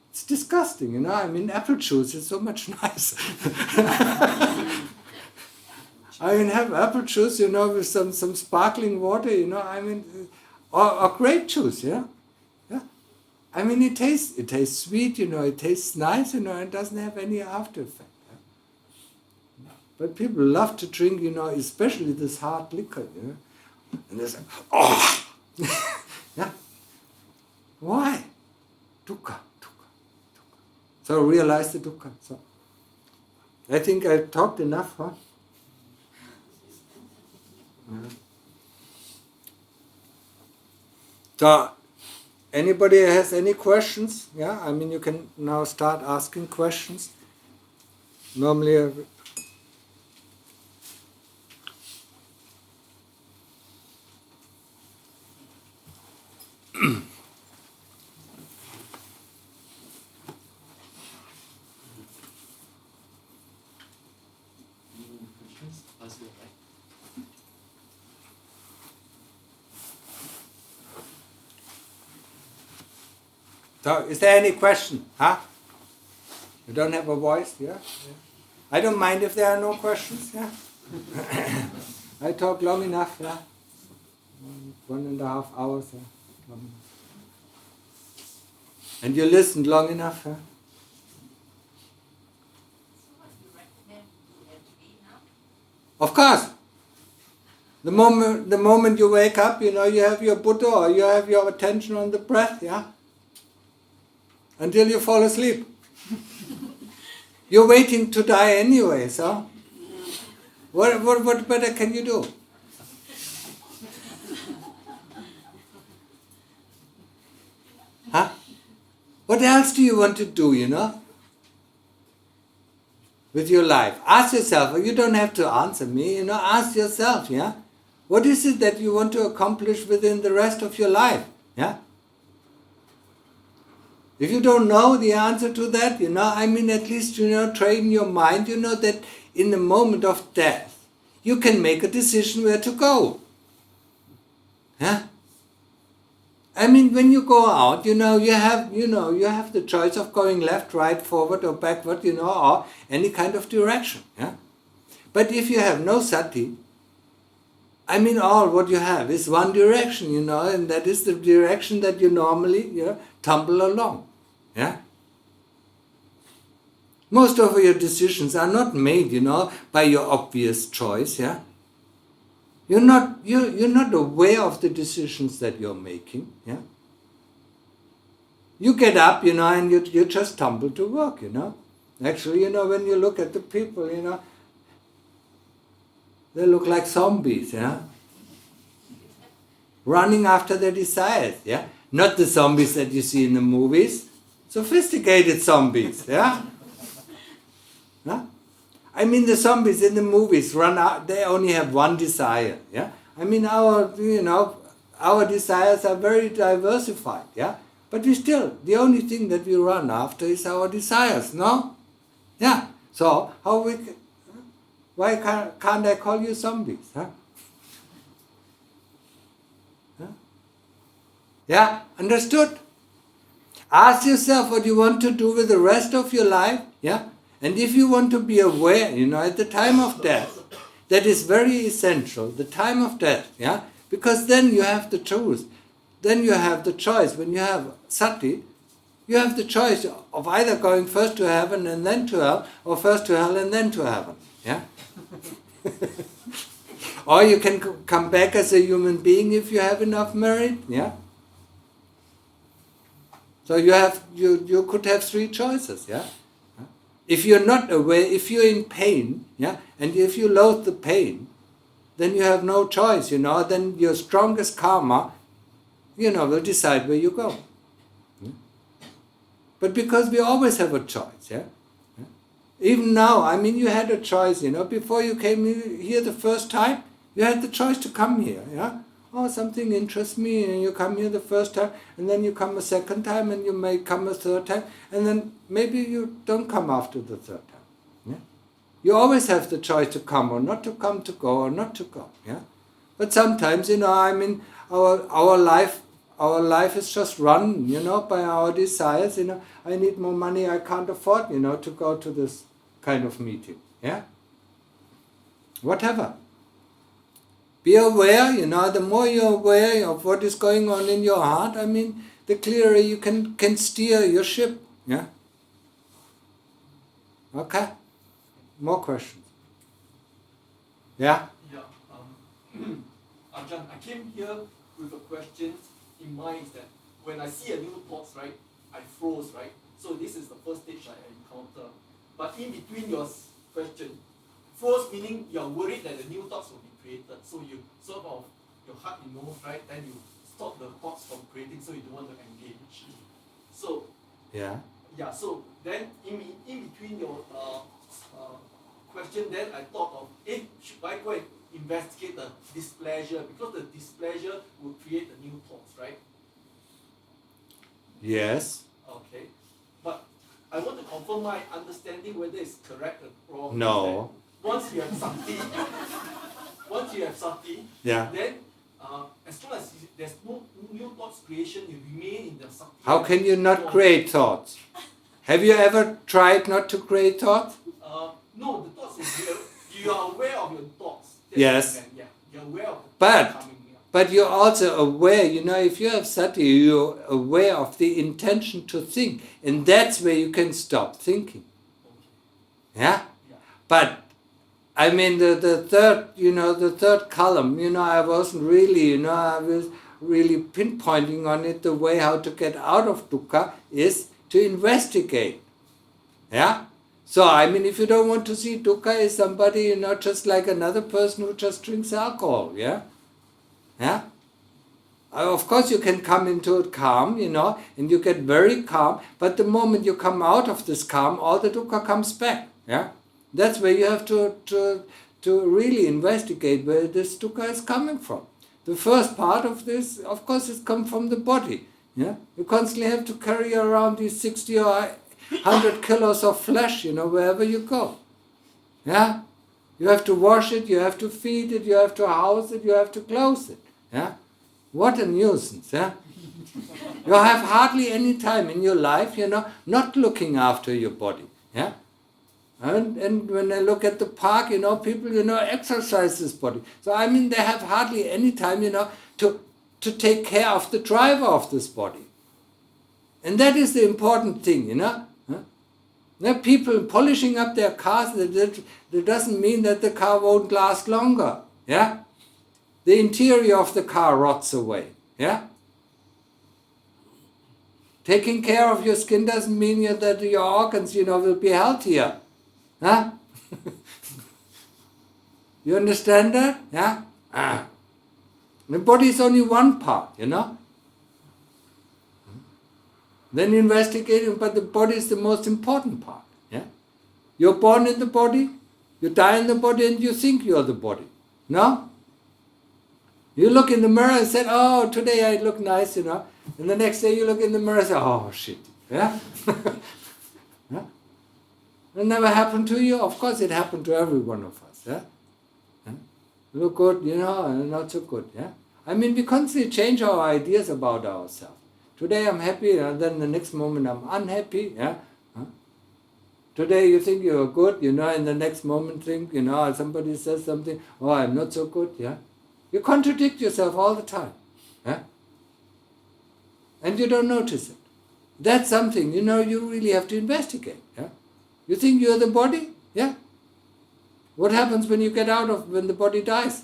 It's disgusting, apple juice is so much nicer. Have apple juice, with some sparkling water, or grape juice, yeah? It tastes sweet, it tastes nice, and doesn't have any after effect. Yeah? But people love to drink, especially this hard liquor, and they say, oh! Yeah? Why? Dukkha. So realize the dukkha. So, I think I talked enough, huh? Yeah. So, anybody has any questions? Yeah, you can now start asking questions. Normally, Questions? Pass it back. So, is there any question? Huh? You don't have a voice? Yeah? I don't mind if there are no questions. Yeah? I talk long enough. Yeah? 1.5 hours. Yeah? Long enough. And you listened long enough. Yeah? Of course. The moment you wake up, you have your Buddha or you have your attention on the breath. Yeah? Until you fall asleep. You're waiting to die anyway, so what better can you do? Huh? What else do you want to do, with your life? Ask yourself, you don't have to answer me, ask yourself, yeah? What is it that you want to accomplish within the rest of your life, yeah? If you don't know the answer to that, at least, train your mind, that in the moment of death, you can make a decision where to go. Yeah? I mean, when you go out, you have the choice of going left, right, forward or backward, or any kind of direction. Yeah. But if you have no sati, I mean, all what you have is one direction, and that is the direction that you normally, tumble along. Yeah. Most of your decisions are not made, by your obvious choice. Yeah. You're not aware of the decisions that you're making. Yeah. You get up, and you just tumble to work. Actually, when you look at the people, they look like zombies. Yeah. Running after their desires. Yeah. Not the zombies that you see in the movies. Sophisticated zombies. Yeah. Huh? I mean, the zombies in the movies run out, they only have one desire, yeah? I mean, our desires are very diversified, yeah? But the only thing that we run after is our desires, no? Yeah, so why can't I call you zombies, huh? Huh? Yeah, understood? Ask yourself what you want to do with the rest of your life, yeah? And if you want to be aware, at the time of death, that is very essential, the time of death, yeah? Because then you have the truth. Then you have the choice. When you have sati, you have the choice of either going first to heaven and then to hell, or first to hell and then to heaven, yeah? Or you can come back as a human being if you have enough merit, yeah? So you could have three choices, yeah? If you're not aware, if you're in pain, yeah, and if you loathe the pain, then you have no choice, then your strongest karma, will decide where you go. But because we always have a choice, yeah? Even now, I mean, you had a choice, before you came here the first time, you had the choice to come here, yeah? Oh, something interests me, and you come here the first time, and then you come a second time, and you may come a third time, and then maybe you don't come after the third time. Yeah? You always have the choice to come or not to come, to go or not to go. Yeah? But sometimes, I mean, our life is just run, by our desires. I need more money, I can't afford, to go to this kind of meeting. Yeah? Whatever. Be aware, the more you're aware of what is going on in your heart, I mean, the clearer you can steer your ship. Yeah? Okay? More questions? Yeah? Yeah. Ajahn, I came here with a question in mind that when I see a new thoughts, right, I froze, right? So this is the first stage I encounter. But in between your question, froze meaning you're worried that the new thoughts will be created. So you sort of, your heart knows, right? Then you stop the thoughts from creating, so you don't want to engage. So Yeah. yeah. So then in between your question, then I thought of, should I go and investigate the displeasure, because the displeasure will create the new thoughts, right? Yes. Okay. But I want to confirm my understanding whether it's correct or wrong. No. Once you have sati, Yeah. then as long as there's no new thoughts creation, you remain in the sati. How can you not create thoughts? Have you ever tried not to create thoughts? No, the thoughts is real. You are aware of your thoughts. That's Yes. what I meant, yeah. You're aware of the But- thoughts coming. Yeah. But you're also aware, if you have sati, you're aware of the intention to think. And that's where you can stop thinking. Okay. Yeah? Yeah. But, I mean, the third column, I wasn't really, I was really pinpointing on it. The way how to get out of dukkha is to investigate. Yeah? So, I mean, if you don't want to see dukkha as somebody, just like another person who just drinks alcohol, yeah? Yeah? Of course you can come into it calm, and you get very calm, but the moment you come out of this calm, all the dukkha comes back, yeah? That's where you have to really investigate where this dukkha is coming from. The first part of this, of course, is come from the body, yeah? You constantly have to carry around these 60 or 100 kilos of flesh, wherever you go, yeah? You have to wash it, you have to feed it, you have to house it, you have to clothe it, yeah? What a nuisance, yeah? You have hardly any time in your life, not looking after your body, yeah? And when I look at the park, people, exercise this body. So, they have hardly any time, to take care of the driver of this body. And that is the important thing, Huh? Now, people polishing up their cars, that doesn't mean that the car won't last longer, yeah? The interior of the car rots away, yeah? Taking care of your skin doesn't mean that your organs, will be healthier, huh? You understand that? Yeah? The body is only one part, Then investigating, but the body is the most important part, yeah? You're born in the body, you die in the body, and you think you're the body, no? You look in the mirror and say, oh, today I look nice, And the next day you look in the mirror and say, oh, shit. Yeah? Yeah? It never happened to you? Of course it happened to every one of us. Yeah? Yeah? Look good, and not so good. Yeah? We constantly change our ideas about ourselves. Today I'm happy, and then the next moment I'm unhappy. Yeah? Huh? Today you think you're good, and the next moment think, somebody says something, oh, I'm not so good. Yeah? You contradict yourself all the time. Yeah? And you don't notice it. That's something, you really have to investigate. Yeah? You think you're the body? Yeah? What happens when you get when the body dies?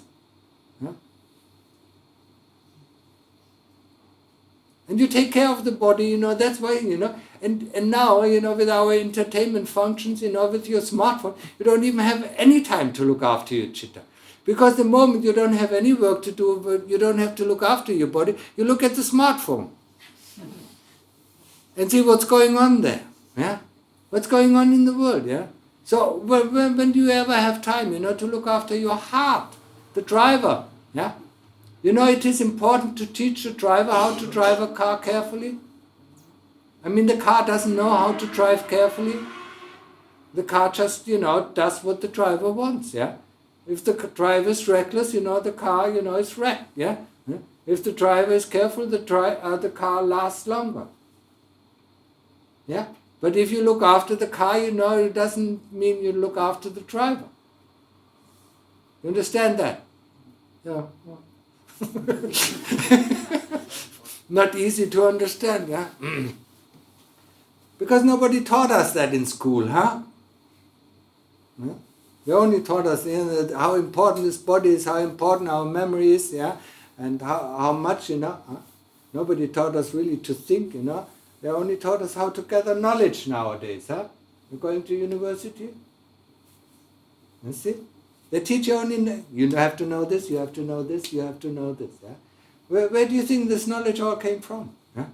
Yeah? And you take care of the body, that's why, and now, with our entertainment functions, with your smartphone, you don't even have any time to look after your chitta. Because the moment you don't have any work to do, but you don't have to look after your body, you look at the smartphone and see what's going on there. Yeah? What's going on in the world, yeah? So when do you ever have time, to look after your heart, the driver, yeah? It is important to teach the driver how to drive a car carefully. The car doesn't know how to drive carefully. The car just, does what the driver wants, yeah? If the driver is reckless, the car, is wrecked, yeah? If the driver is careful, the car lasts longer. Yeah? But if you look after the car, it doesn't mean you look after the driver. You understand that? Yeah. Not easy to understand, yeah? Because nobody taught us that in school, huh? Yeah? They only taught us how important this body is, how important our memory is, yeah? And how much, huh? Nobody taught us really to think, They only taught us how to gather knowledge nowadays, huh? You're going to university? You see? They teach you only, you have to know this, you have to know this, you have to know this, yeah? Where do you think this knowledge all came from? Yeah?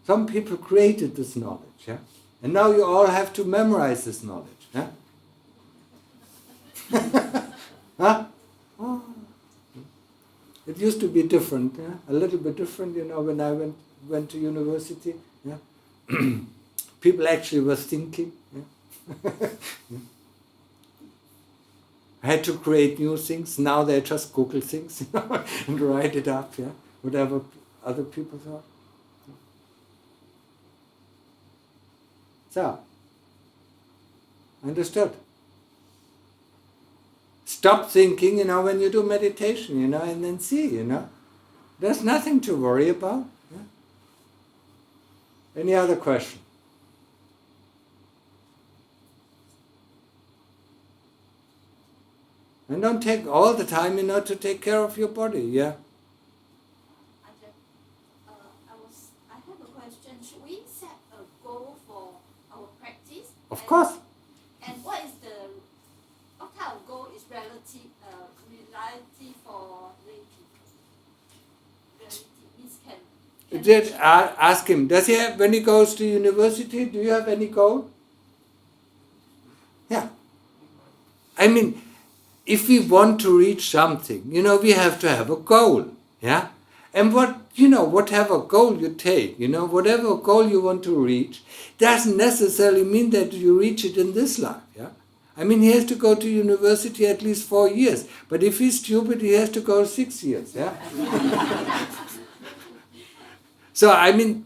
Some people created this knowledge, yeah? And now you all have to memorize this knowledge, yeah? Huh? Oh. It used to be different, yeah? A little bit different, when I went to university. Yeah? People actually were thinking. Yeah? I had to create new things. Now they just Google things and write it up. Yeah? Whatever other people thought. So, understood? Stop thinking, when you do meditation, and then see, There's nothing to worry about. Yeah? Any other question? And don't take all the time, to take care of your body, yeah? I have a question. Should we set a goal for our practice? Of course. And what kind of goal is reality for lay people? Reality means can Ask him, does he have, when he goes to university, do you have any goal? Yeah. If we want to reach something, we have to have a goal, yeah? And whatever goal you take, whatever goal you want to reach, doesn't necessarily mean that you reach it in this life, yeah? I mean, he has to go to university at least 4 years. But if he's stupid, he has to go 6 years. Yeah. So I mean,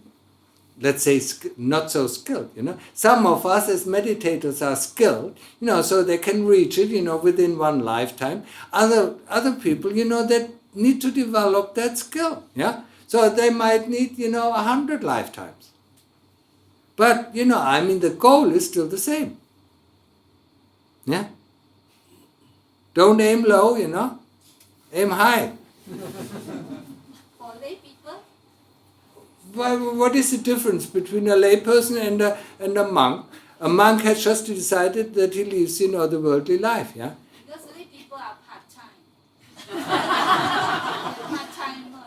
let's say not so skilled. Some of us as meditators are skilled. So they can reach it. Within one lifetime. Other people, that need to develop that skill. Yeah. So they might need 100 lifetimes. But I mean, the goal is still the same. Yeah? Don't aim low, aim high. For lay people, What is the difference between a layperson and a monk? A monk has just decided that he lives, the worldly life, yeah? because lay people are part-time. Part-timer.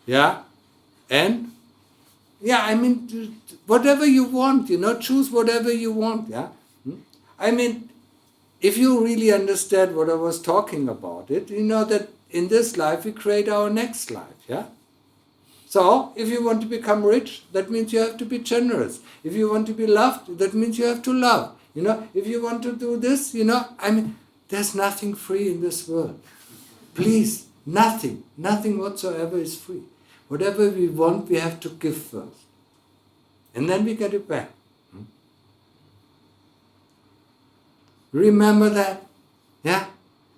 Yeah? And? Yeah, I mean, whatever you want, choose whatever you want, yeah? I mean, if you really understand what I was talking about it, you know that in this life we create our next life, yeah? So, if you want to become rich, that means you have to be generous. If you want to be loved, that means you have to love. If you want to do this, I mean, there's nothing free in this world. Please, nothing whatsoever is free. Whatever we want, we have to give first. And then we get it back. Remember that? Yeah?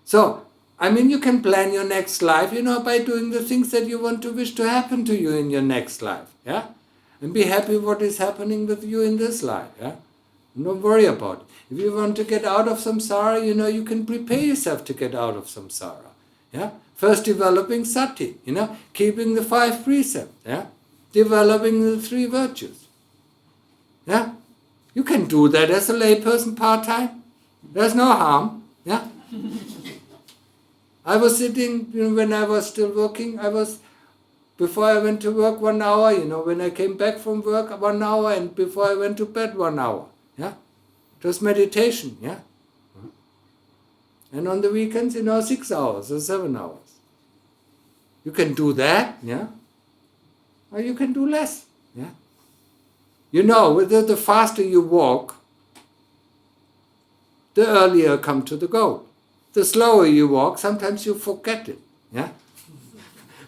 So, I mean, you can plan your next life, by doing the things that you want to wish to happen to you in your next life. Yeah? And be happy what is happening with you in this life. Yeah? Don't worry about it. If you want to get out of samsara, you can prepare yourself to get out of samsara. Yeah? First developing sati, keeping the 5 precepts. Yeah? Developing the 3 virtues. Yeah? You can do that as a layperson part-time. There's no harm. Yeah? I was sitting, when I was still working, before I went to work 1 hour, when I came back from work 1 hour, and before I went to bed 1 hour. Yeah? It was meditation, yeah? And on the weekends, 6 hours or 7 hours. You can do that, yeah? Or you can do less, yeah? The faster you walk, the earlier you come to the goal. The slower you walk, sometimes you forget it. Yeah?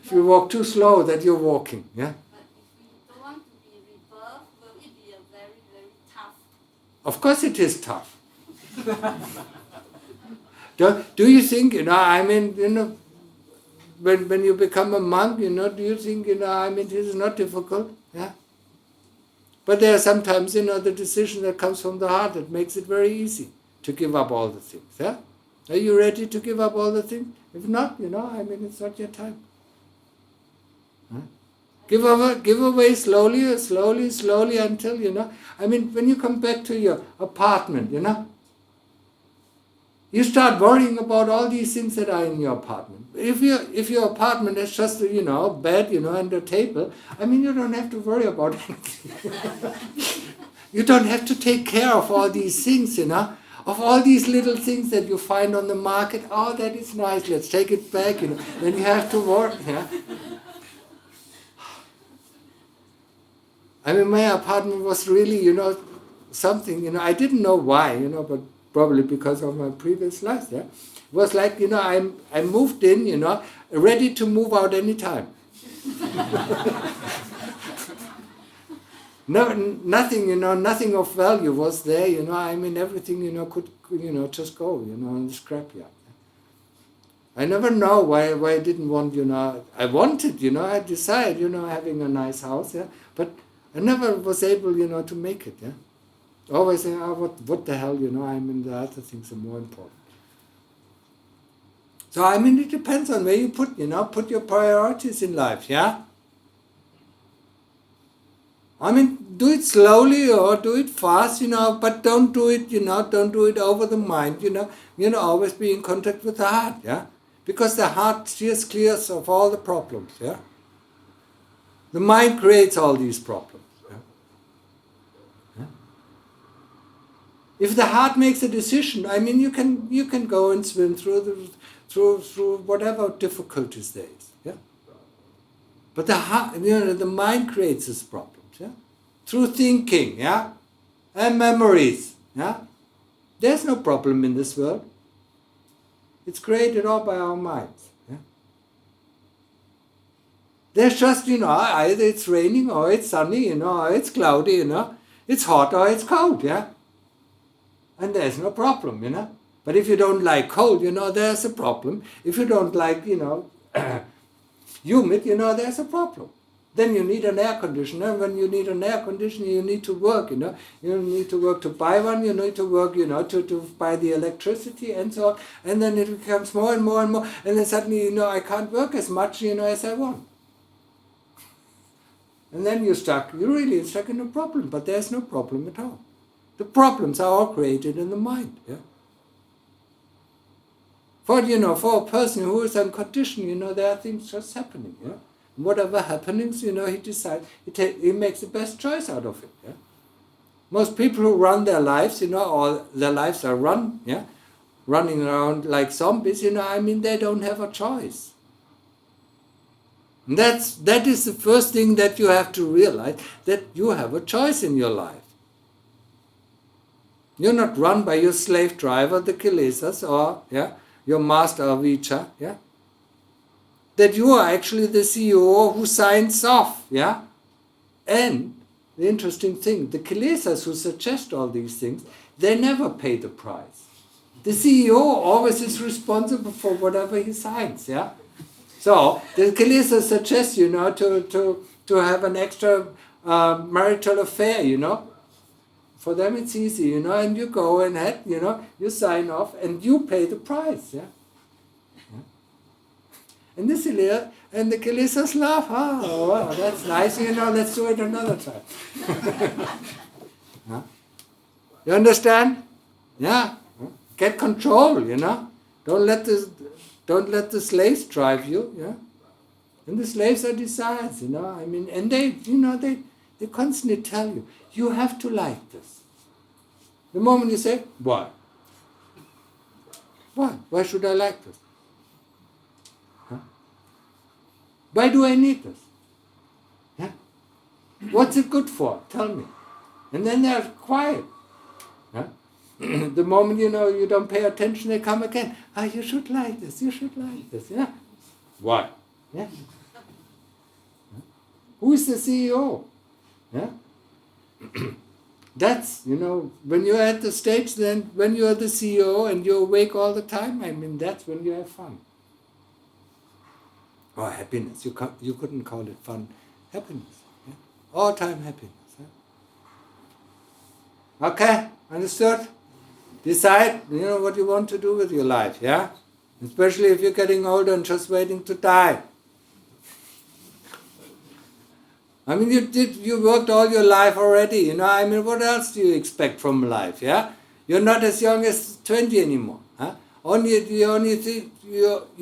If you walk too slow, that you're walking. Yeah? But if we don't want to be rebirth, will it be a very, very tough? Of course it is tough. Do you think, I mean, when you become a monk, do you think, I mean, this is not difficult? Yeah? But there are sometimes, the decision that comes from the heart that makes it very easy to give up all the things. Yeah? Are you ready to give up all the things? If not, I mean, it's not your time. Huh? Give away slowly until, I mean, when you come back to your apartment, you start worrying about all these things that are in your apartment. If your apartment is just, bed, and a table, I mean, you don't have to worry about anything. You don't have to take care of all these things, of all these little things that you find on the market. Oh, that is nice, let's take it back, Then you have to work. Yeah? I mean, my apartment was really, something, I didn't know why, but probably because of my previous life. Yeah? It was like, I moved in, ready to move out anytime. No, nothing, nothing of value was there, I mean, everything, could, just go, in the scrapyard. I never know why I didn't want, I wanted, I desired, having a nice house, yeah, but I never was able, to make it, yeah. Always say, what the hell, I mean, the other things are more important. So, I mean, it depends on where you put your priorities in life, yeah. I mean, do it slowly or do it fast, but don't do it, don't do it over the mind, always be in contact with the heart, yeah? Because the heart just clears of all the problems, yeah? The mind creates all these problems, yeah? Yeah? If the heart makes a decision, I mean, you can go and swim through whatever difficulties there is, yeah? But the heart, the mind creates this problem. Yeah? Through thinking, yeah, and memories, yeah. There's no problem in this world. It's created all by our minds. Yeah? There's just, either it's raining or it's sunny, or it's cloudy, it's hot or it's cold, yeah? And there's no problem, But if you don't like cold, there's a problem. If you don't like, humid, there's a problem. Then you need an air conditioner. When you need an air conditioner, you need to work, You need to work to buy one, you need to work, to buy the electricity and so on. And then it becomes more and more and more. And then suddenly, I can't work as much, as I want. And then you're really stuck in a problem. But there's no problem at all. The problems are all created in the mind, yeah? For a person who is unconditioned, there are things just happening, yeah? Whatever happenings, he decides, he makes the best choice out of it, yeah? Most people who run their lives, or their lives are run, yeah? Running around like zombies, they don't have a choice. And that is the first thing that you have to realize, that you have a choice in your life. You're not run by your slave driver, the kilesas, or your master avijja, that you are actually the CEO who signs off, And the interesting thing, the kilesas who suggest all these things, they never pay the price. The CEO always is responsible for whatever he signs, So the kilesas suggest, to have an extra marital affair, For them it's easy, and you go ahead, you sign off and you pay the price, And the kilesas laugh, wow, that's nice, let's do it another time. You understand? Yeah. Get control, Don't let the slaves drive you, And the slaves are desires, and they constantly tell you, you have to like this. The moment you say, why? Why? Why should I like this? Why do I need this? What's it good for? Tell me. And then they're quiet. The moment you don't pay attention, they come again. You should like this, you should like this. Why? Who is the CEO? That's, when you're at the stage, then when you're the CEO and you're awake all the time, that's when you have fun. Or happiness. You couldn't call it fun. Happiness. All time happiness. Okay? Understood? Decide, what you want to do with your life, Especially if you're getting older and just waiting to die. You worked all your life already, what else do you expect from life, You're not as young as 20 anymore, You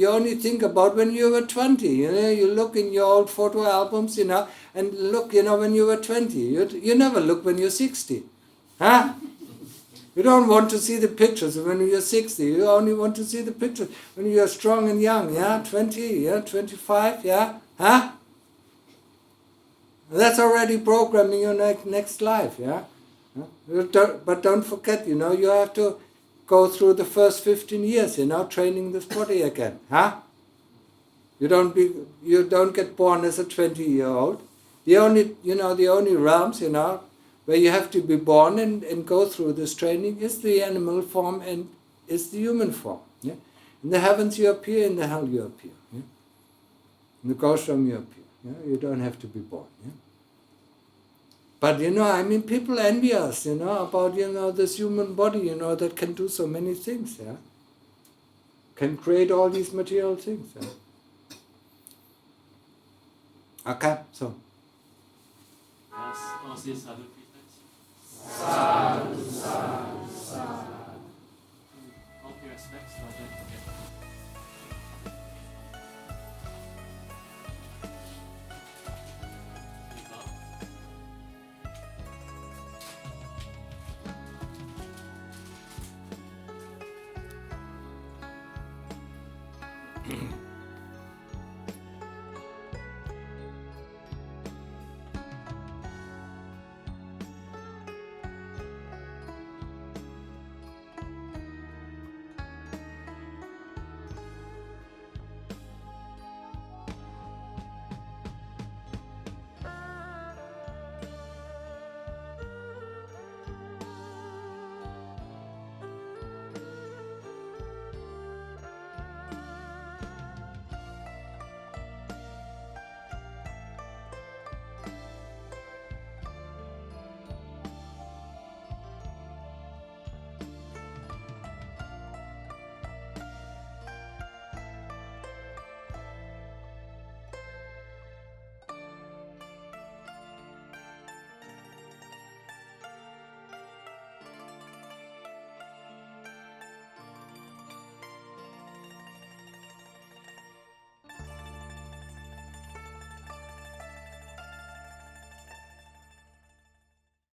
only think about when you were 20, You look in your old photo albums, and look, when you were 20. You never look when you're 60, You don't want to see the pictures when you're 60. You only want to see the pictures when you're strong and young, 20, 25, That's already programming your next life, But don't forget, you have to go through the first 15 years, training this body again, You don't get born as a 20-year-old. The only realms, where you have to be born and go through this training is the animal form and is the human form. In the heavens you appear, in the hell you appear. In the Gosram you appear. You don't have to be born. But people envy us, about this human body, that can do so many things, Can create all these material things. Okay, so. How's this other precepts? Sadhu, sadhu, sadhu. All your respects, Ajahn. Mm-hmm.